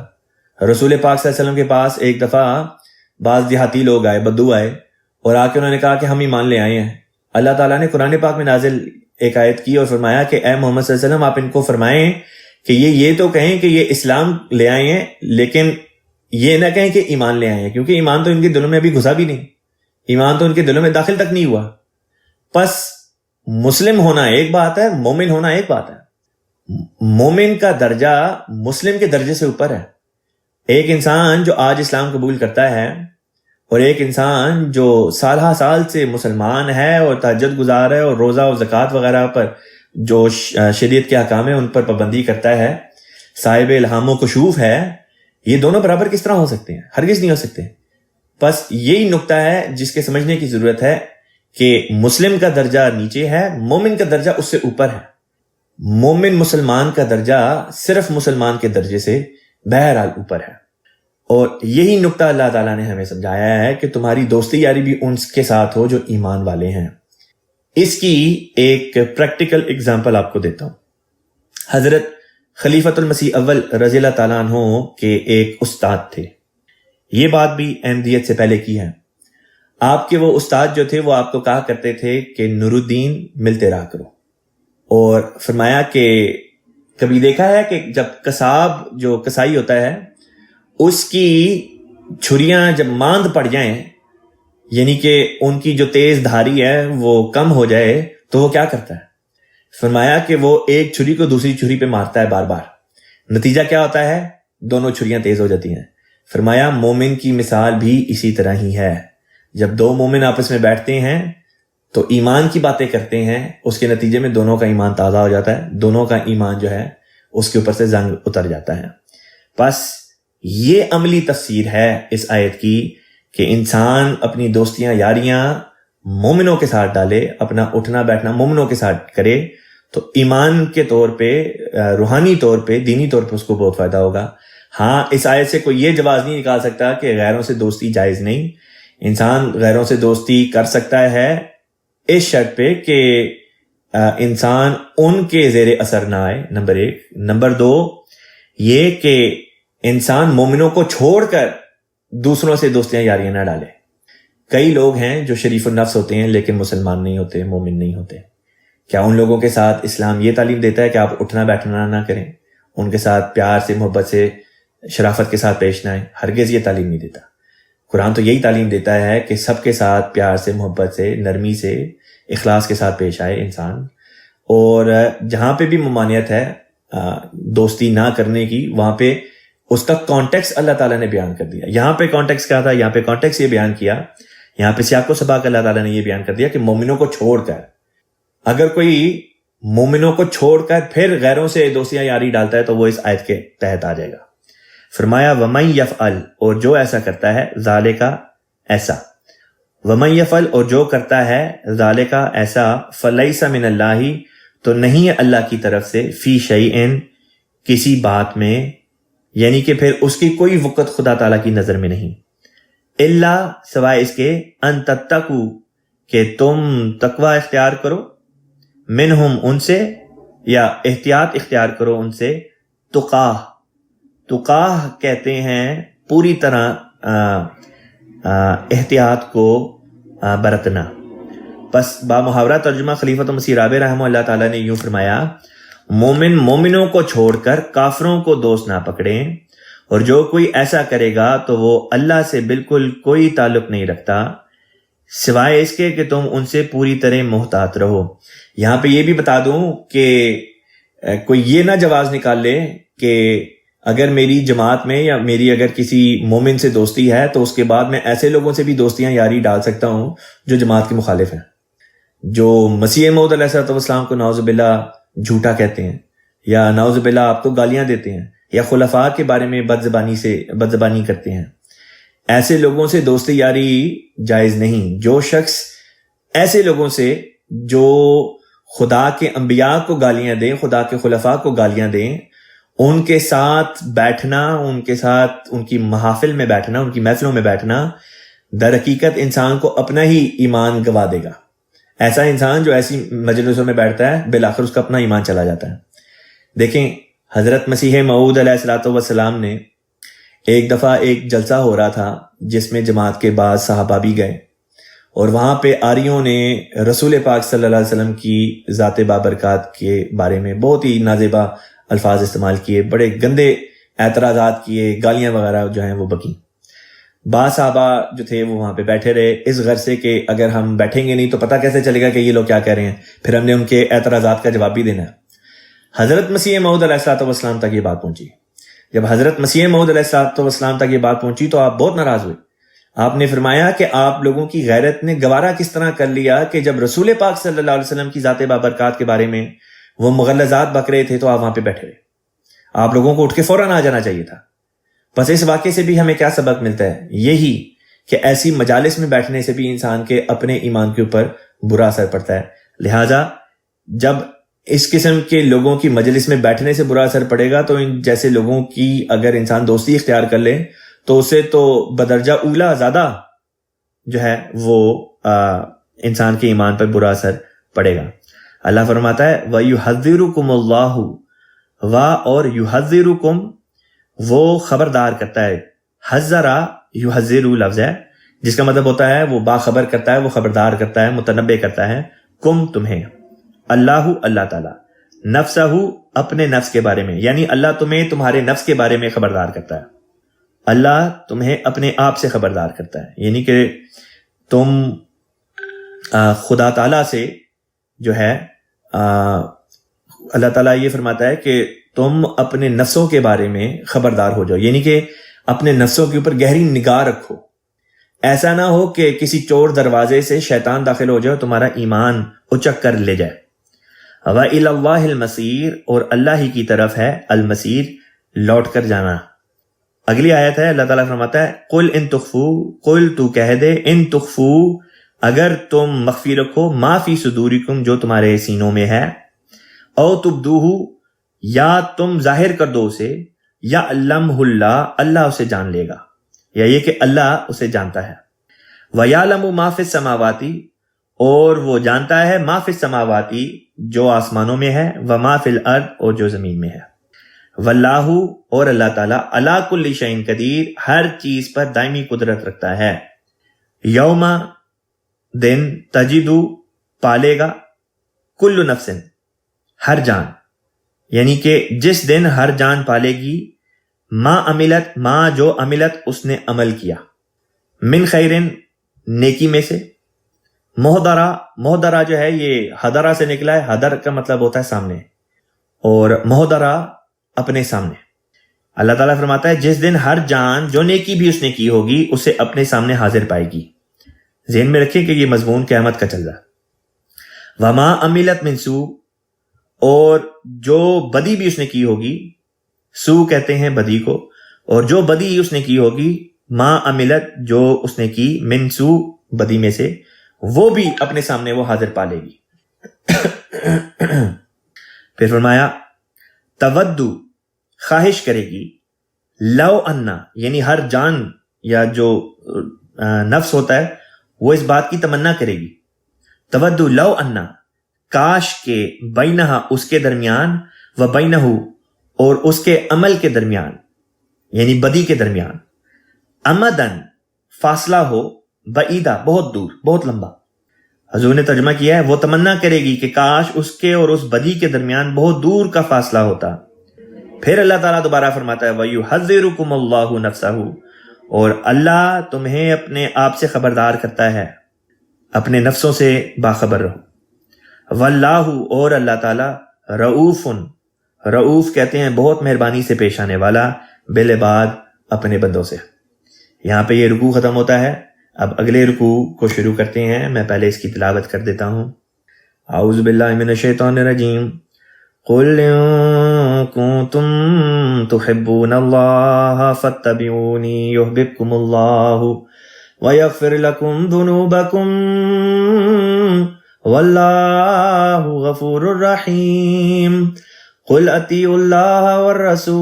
رسول پاک صلی اللہ علیہ وسلم کے پاس ایک دفعہ بعض دیہاتی لوگ آئے، بدو آئے، اور آ کے انہوں نے کہا کہ ہم ایمان لے آئے ہیں۔ اللہ تعالیٰ نے قرآن پاک میں نازل ایک آیت کی اور فرمایا کہ اے محمد صلی اللہ علیہ وسلم آپ ان کو فرمائیں کہ یہ تو کہیں کہ یہ اسلام لے آئے ہیں، لیکن یہ نہ کہیں کہ ایمان لے آئے ہیں، کیونکہ ایمان تو ان کے دلوں میں ابھی گھسا بھی نہیں، ایمان تو ان کے دلوں میں داخل تک نہیں ہوا۔ پس مسلم ہونا ایک بات ہے، مومن ہونا ایک بات ہے۔ مومن کا درجہ مسلم کے درجے سے اوپر ہے۔ ایک انسان جو آج اسلام قبول کرتا ہے اور ایک انسان جو سالہ سال سے مسلمان ہے اور تہجد گزار ہے اور روزہ اور زکوٰۃ وغیرہ پر جو شریعت کے احکام ہیں ان پر پابندی کرتا ہے، صاحب الہام و کشوف ہے، یہ دونوں برابر کس طرح ہو سکتے ہیں؟ ہرگز نہیں ہو سکتے۔ بس یہی نقطہ ہے جس کے سمجھنے کی ضرورت ہے کہ مسلم کا درجہ نیچے ہے، مومن کا درجہ اس سے اوپر ہے۔ مومن مسلمان کا درجہ صرف مسلمان کے درجے سے بہرحال اوپر ہے، اور یہی نقطہ اللہ تعالیٰ نے ہمیں سمجھایا ہے کہ تمہاری دوستی یاری بھی ان کے ساتھ ہو جو ایمان والے ہیں۔ اس کی ایک پریکٹیکل اگزامپل آپ کو دیتا ہوں۔ حضرت خلیفۃ المسیح اول رضی اللہ تعالیٰ عنہ کے ایک استاد تھے، یہ بات بھی احمدیت سے پہلے کی ہے۔ آپ کے وہ استاد جو تھے وہ آپ کو کہا کرتے تھے کہ نور الدین ملتے رہا کرو، اور فرمایا کہ کبھی دیکھا ہے کہ جب قصاب جو کسائی ہوتا ہے اس کی چھریاں جب ماند پڑ جائیں، یعنی کہ ان کی جو تیز دھاری ہے وہ کم ہو جائے، تو وہ کیا کرتا ہے؟ فرمایا کہ وہ ایک چھری کو دوسری چھری پہ مارتا ہے بار بار، نتیجہ کیا ہوتا ہے؟ دونوں چھریاں تیز ہو جاتی ہیں۔ فرمایا مومن کی مثال بھی اسی طرح ہی ہے، جب دو مومن آپس میں بیٹھتے ہیں تو ایمان کی باتیں کرتے ہیں، اس کے نتیجے میں دونوں کا ایمان تازہ ہو جاتا ہے، دونوں کا ایمان جو ہے اس کے اوپر سے زنگ اتر جاتا ہے۔ بس یہ عملی تفسیر ہے اس آیت کی کہ انسان اپنی دوستیاں یاریاں مومنوں کے ساتھ ڈالے، اپنا اٹھنا بیٹھنا مومنوں کے ساتھ کرے، تو ایمان کے طور پہ، روحانی طور پہ، دینی طور پہ اس کو بہت فائدہ ہوگا۔ ہاں، اس آیت سے کوئی یہ جواز نہیں نکال سکتا کہ غیروں سے دوستی جائز نہیں۔ انسان غیروں سے دوستی کر سکتا ہے اس شرط پہ کہ انسان ان کے زیر اثر نہ آئے، نمبر ایک۔ نمبر دو یہ کہ انسان مومنوں کو چھوڑ کر دوسروں سے دوستیاں یاریاں نہ ڈالے۔ کئی لوگ ہیں جو شریف النفس ہوتے ہیں لیکن مسلمان نہیں ہوتے، مومن نہیں ہوتے۔ کیا ان لوگوں کے ساتھ اسلام یہ تعلیم دیتا ہے کہ آپ اٹھنا بیٹھنا نہ کریں، ان کے ساتھ پیار سے، محبت سے، شرافت کے ساتھ پیش نہ آئیں؟ ہرگز یہ تعلیم نہیں دیتا۔ قرآن تو یہی تعلیم دیتا ہے کہ سب کے ساتھ پیار سے، محبت سے، نرمی سے، اخلاص کے ساتھ پیش آئے انسان، اور جہاں پہ بھی ممانعت ہے دوستی نہ کرنے کی، وہاں پہ اس کا کانٹیکس اللہ تعالیٰ نے بیان کر دیا. یہاں پہ کانٹیکس کیا تھا؟ یہاں پہ کانٹیکس یہ بیان کیا، یہاں پہ سیاق و سباق اللہ تعالیٰ نے یہ بیان کر دیا کہ مومنوں کو چھوڑ کر، اگر کوئی مومنوں کو چھوڑ کر پھر غیروں سے دوستیاں یاری ڈالتا ہے تو وہ اس آیت کے تحت آ جائے گا. فرمایا وَمَن يَفْعَلْ، اور جو ایسا کرتا ہے، ذَلِكَ ایسا، وَمَن يَفْعَلْ، اور جو کرتا ہے، ذَلِكَ ایسا، فَلَيْسَ مِنَ اللَّهِ، تو نہیں ہے اللہ کی طرف سے، فی شیئن، کسی بات میں، یعنی کہ پھر اس کی کوئی وقت خدا تعالیٰ کی نظر میں نہیں، الا، سوائے اس کے، ان تتقوا، کہ تم تقوی اختیار کرو، منہم، ان سے، یا احتیاط اختیار کرو ان سے، تقاہ، تقاہ کہتے ہیں پوری طرح احتیاط کو برتنا. بس بامحاورہ ترجمہ خلیفۃ مسیح رابع رحمہ اللہ تعالیٰ نے یوں فرمایا، مومن مومنوں کو چھوڑ کر کافروں کو دوست نہ پکڑیں، اور جو کوئی ایسا کرے گا تو وہ اللہ سے بالکل کوئی تعلق نہیں رکھتا، سوائے اس کے کہ تم ان سے پوری طرح محتاط رہو. یہاں پہ یہ بھی بتا دوں کہ کوئی یہ نہ جواز نکال لے کہ اگر میری جماعت میں یا میری اگر کسی مومن سے دوستی ہے تو اس کے بعد میں ایسے لوگوں سے بھی دوستیاں یاری ڈال سکتا ہوں جو جماعت کے مخالف ہیں، جو مسیح موعود علیہ السلام کو نعوذ باللہ جھوٹا کہتے ہیں، یا نعوذ باللہ آپ کو گالیاں دیتے ہیں، یا خلفاء کے بارے میں بد زبانی کرتے ہیں. ایسے لوگوں سے دوستی یاری جائز نہیں. جو شخص ایسے لوگوں سے جو خدا کے انبیاء کو گالیاں دیں، خدا کے خلفاء کو گالیاں دیں، ان کے ساتھ بیٹھنا، ان کے ساتھ ان کی محافل میں بیٹھنا، ان کی محفلوں میں بیٹھنا، در حقیقت انسان کو اپنا ہی ایمان گوا دے گا. ایسا انسان جو ایسی مجلسوں میں بیٹھتا ہے بالآخر اس کا اپنا ایمان چلا جاتا ہے. دیکھیں حضرت مسیح موعود علیہ الصلوۃ والسلام نے ایک دفعہ ایک جلسہ ہو رہا تھا جس میں جماعت کے بعد صحابہ بھی گئے، اور وہاں پہ آریوں نے رسول پاک صلی اللہ علیہ وسلم کی ذات بابرکات کے بارے میں بہت ہی نازیبا الفاظ استعمال کیے، بڑے گندے اعتراضات کیے، گالیاں وغیرہ جو ہیں وہ بکیں. بعض صحابہ جو تھے وہ وہاں پہ بیٹھے رہے اس غرض سے کہ اگر ہم بیٹھیں گے نہیں تو پتہ کیسے چلے گا کہ یہ لوگ کیا کہہ رہے ہیں، پھر ہم نے ان کے اعتراضات کا جواب بھی دینا ہے. حضرت مسیح موعود علیہ السلام تک یہ بات پہنچی. جب حضرت مسیح موعود علیہ السلام تک یہ بات پہنچی تو آپ بہت ناراض ہوئے. آپ نے فرمایا کہ آپ لوگوں کی غیرت نے گوارا کس طرح کر لیا کہ جب رسول پاک صلی اللہ علیہ وسلم کی ذات بابرکات کے بارے میں وہ مغلظات بک رہے تھے تو آپ وہاں پہ بیٹھے رہے. آپ لوگوں کو اٹھ کے فوراً آ جانا چاہیے تھا. بس اس واقعے سے بھی ہمیں کیا سبق ملتا ہے؟ یہی کہ ایسی مجالس میں بیٹھنے سے بھی انسان کے اپنے ایمان کے اوپر برا اثر پڑتا ہے. لہٰذا جب اس قسم کے لوگوں کی مجلس میں بیٹھنے سے برا اثر پڑے گا تو ان جیسے لوگوں کی اگر انسان دوستی اختیار کر لے تو اسے تو بدرجہ اولا زیادہ جو ہے وہ انسان کے ایمان پر برا اثر پڑے گا. اللہ فرماتا ہے وَيُحَذِّرُكُمُ اللَّهُ، اور یحذرکم، وہ خبردار کرتا ہے. حذرا یحذر لفظ ہے جس کا مطلب ہوتا ہے وہ باخبر کرتا ہے، وہ خبردار کرتا ہے، متنبع کرتا ہے. کم، تمہیں، اللہ، اللہ تعالیٰ، نفسہ، اپنے نفس کے بارے میں، یعنی اللہ تمہیں تمہارے نفس کے بارے میں خبردار کرتا ہے. اللہ تمہیں اپنے آپ سے خبردار کرتا ہے، یعنی کہ تم خدا تعالیٰ سے جو ہے اللہ تعالیٰ یہ فرماتا ہے کہ تم اپنے نفسوں کے بارے میں خبردار ہو جاؤ، یعنی کہ اپنے نفسوں کے اوپر گہری نگاہ رکھو. ایسا نہ ہو کہ کسی چور دروازے سے شیطان داخل ہو جائے، تمہارا ایمان اچک کر لے جائے. وَإِلَى اللَّهِ الْمَصِيرُ، اور اللہ ہی کی طرف ہے المصیر، لوٹ کر جانا. اگلی آیت ہے، اللہ تعالیٰ فرماتا ہے قُلْ إِن تُخْفُوا، قُلْ تو کہہ دے، إِن تُخْفُوا، اگر تم مخفی رکھو، مَا فِي صُدُورِكُمْ، جو تمہارے سینوں میں ہے، او تبدوہ، یا تم ظاہر کر دو اسے، یعلمہ اللہ، اللہ اسے جان لے گا، یا یہ کہ اللہ اسے جانتا ہے. وَيَعْلَمُ مَا فِي السَّمَاوَاتِ، اور وہ جانتا ہے ما فی السماوات، جو آسمانوں میں ہے، وما فی الارض، اور جو زمین میں ہے. واللہ، اور اللہ تعالیٰ، علی کل شیء قدیر، ہر چیز پر دائمی قدرت رکھتا ہے. یوم، دن، تجدو، پالے گا، کل نفس، ہر جان، یعنی کہ جس دن ہر جان پالے گی، ما عملت، ما جو عملت اس نے عمل کیا، من خیرن، نیکی میں سے. محدرہ، محدرہ جو ہے یہ حدرہ سے نکلا ہے، حدر کا مطلب ہوتا ہے سامنے، اور محدرہ اپنے سامنے۔ اللہ تعالیٰ فرماتا ہے جس دن ہر جان جو نیکی بھی اس نے کی ہوگی اسے اپنے سامنے حاضر پائے گی۔ ذہن میں رکھیں کہ یہ مضمون قیامت کا چل رہا ہے۔ وما عملت من سوء، اور جو بدی بھی اس نے کی ہوگی، سو کہتے ہیں بدی کو، اور جو بدی اس نے کی ہوگی، ما عملت جو اس نے کی، من سوء بدی میں سے، وہ بھی اپنے سامنے وہ حاضر پا لے گی۔ پھر فرمایا تودو، خواہش کرے گی، لو انا، یعنی ہر جان یا جو نفس ہوتا ہے وہ اس بات کی تمنا کرے گی، تودو لو انا، کاش کے، بینہا اس کے درمیان، و بینہو اور اس کے عمل کے درمیان، یعنی بدی کے درمیان، امدن فاصلہ ہو، بعیدہ بہت دور، بہت لمبا۔ حضور نے ترجمہ کیا ہے وہ تمنا کرے گی کہ کاش اس کے اور اس بدی کے درمیان بہت دور کا فاصلہ ہوتا۔ پھر اللہ تعالیٰ دوبارہ فرماتا ہے وَيُحَذِّرُكُمُ اللَّهُ نَفْسَهُ، اور اللہ تمہیں اپنے آپ سے خبردار کرتا ہے، اپنے نفسوں سے باخبر رہو۔ وَاللَّهُ، اور اللہ تعالیٰ، رؤوف کہتے ہیں بہت مہربانی سے پیش آنے والا، بالعباد اپنے بندوں سے۔ یہاں پہ یہ رکوع ختم ہوتا ہے۔ اب اگلے رکوع کو شروع کرتے ہیں۔ میں پہلے اس کی تلاوت کر دیتا ہوں۔ اعوذ باللہ من الشیطان الرجیم، قل ان کنتم تحبون اللہ فاتبعونی یحببکم اللہ ویغفر لکم ذنوبکم واللہ غفور الرحیم۔ قل اطیعوا اللہ والرسول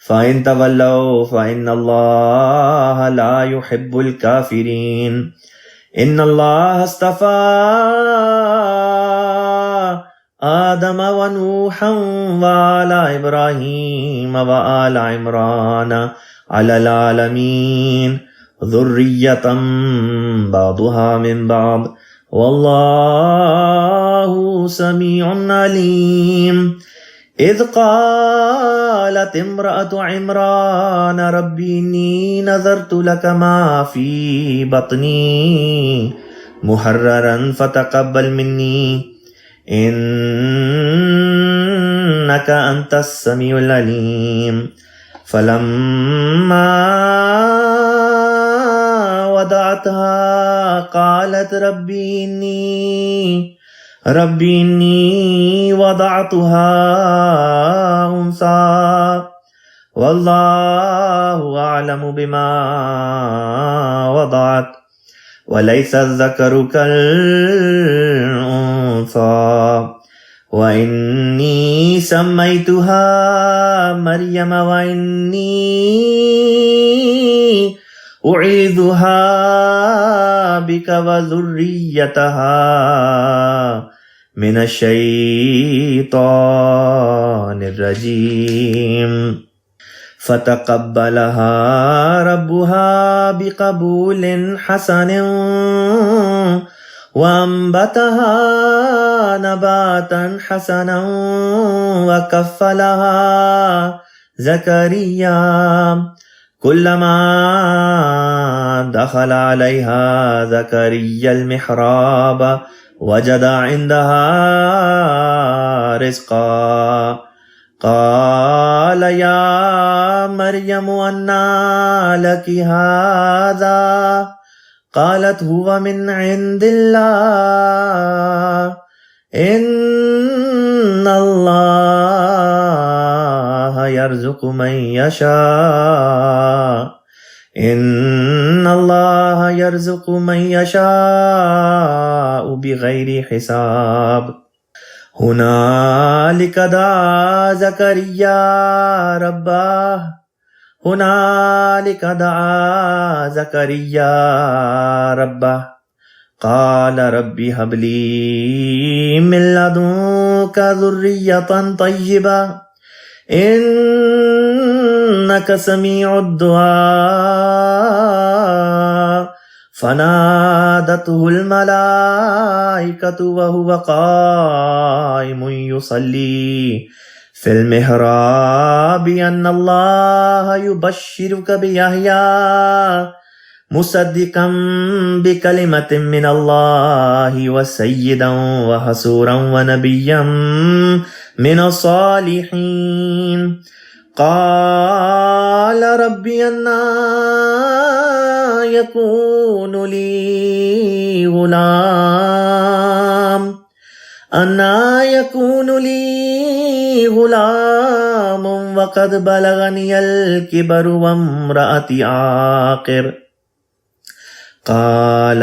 فَإِن تَوَلَّوْا فَإِنَّ اللَّهَ لَا يُحِبُّ الْكَافِرِينَ۔ إِنَّ اللَّهَ اصْطَفَى آدَمَ وَنُوحًا وَآلَ إِبْرَاهِيمَ وَآلَ عِمْرَانَ عَلَى الْعَالَمِينَ ذُرِّيَّةً بَعْضُهَا مِن بَعْضٍ وَاللَّهُ سَمِيعٌ عَلِيمٌ۔ اذ قالت امرأة عمران رب انی نذرت لك ما في بطنی محررا فتقبل منی انك انت السمیع العلیم۔ فلما وضعتها قالت رب انی وضعتها انثى واللہ اعلم بما وضعت وليس الذکر كالانثى وانی سمیتها مریم وانی اعیذها بک وذریتها من الشیطان الرجیم۔ فتقبلها ربها بقبول حسن وانبتها نباتا حسنا وكفلها زكريا كلما دخل عليها زكريا المحراب وجد عندها رزقا قال يا مريم أنى لك هذا قالت هو من عند الله إن الله يرزق من يشاء إن الله يرزق من يشاء بغير حساب۔ هنالك دعا زكريا ربه قال رب هب لي من لدنك ذرية طيبة إنك سميع الدعاء۔ فنادته الملائكة وهو قائم يصلي في المحراب أن الله يبشرك بيحيى مصدقا بکلمۃ من اللہ وسیدا وحصورا ونبیا من الصالحین قال رب انا یکون لی غلام وقد بلغنی الکبر وامرأتی عاقر قال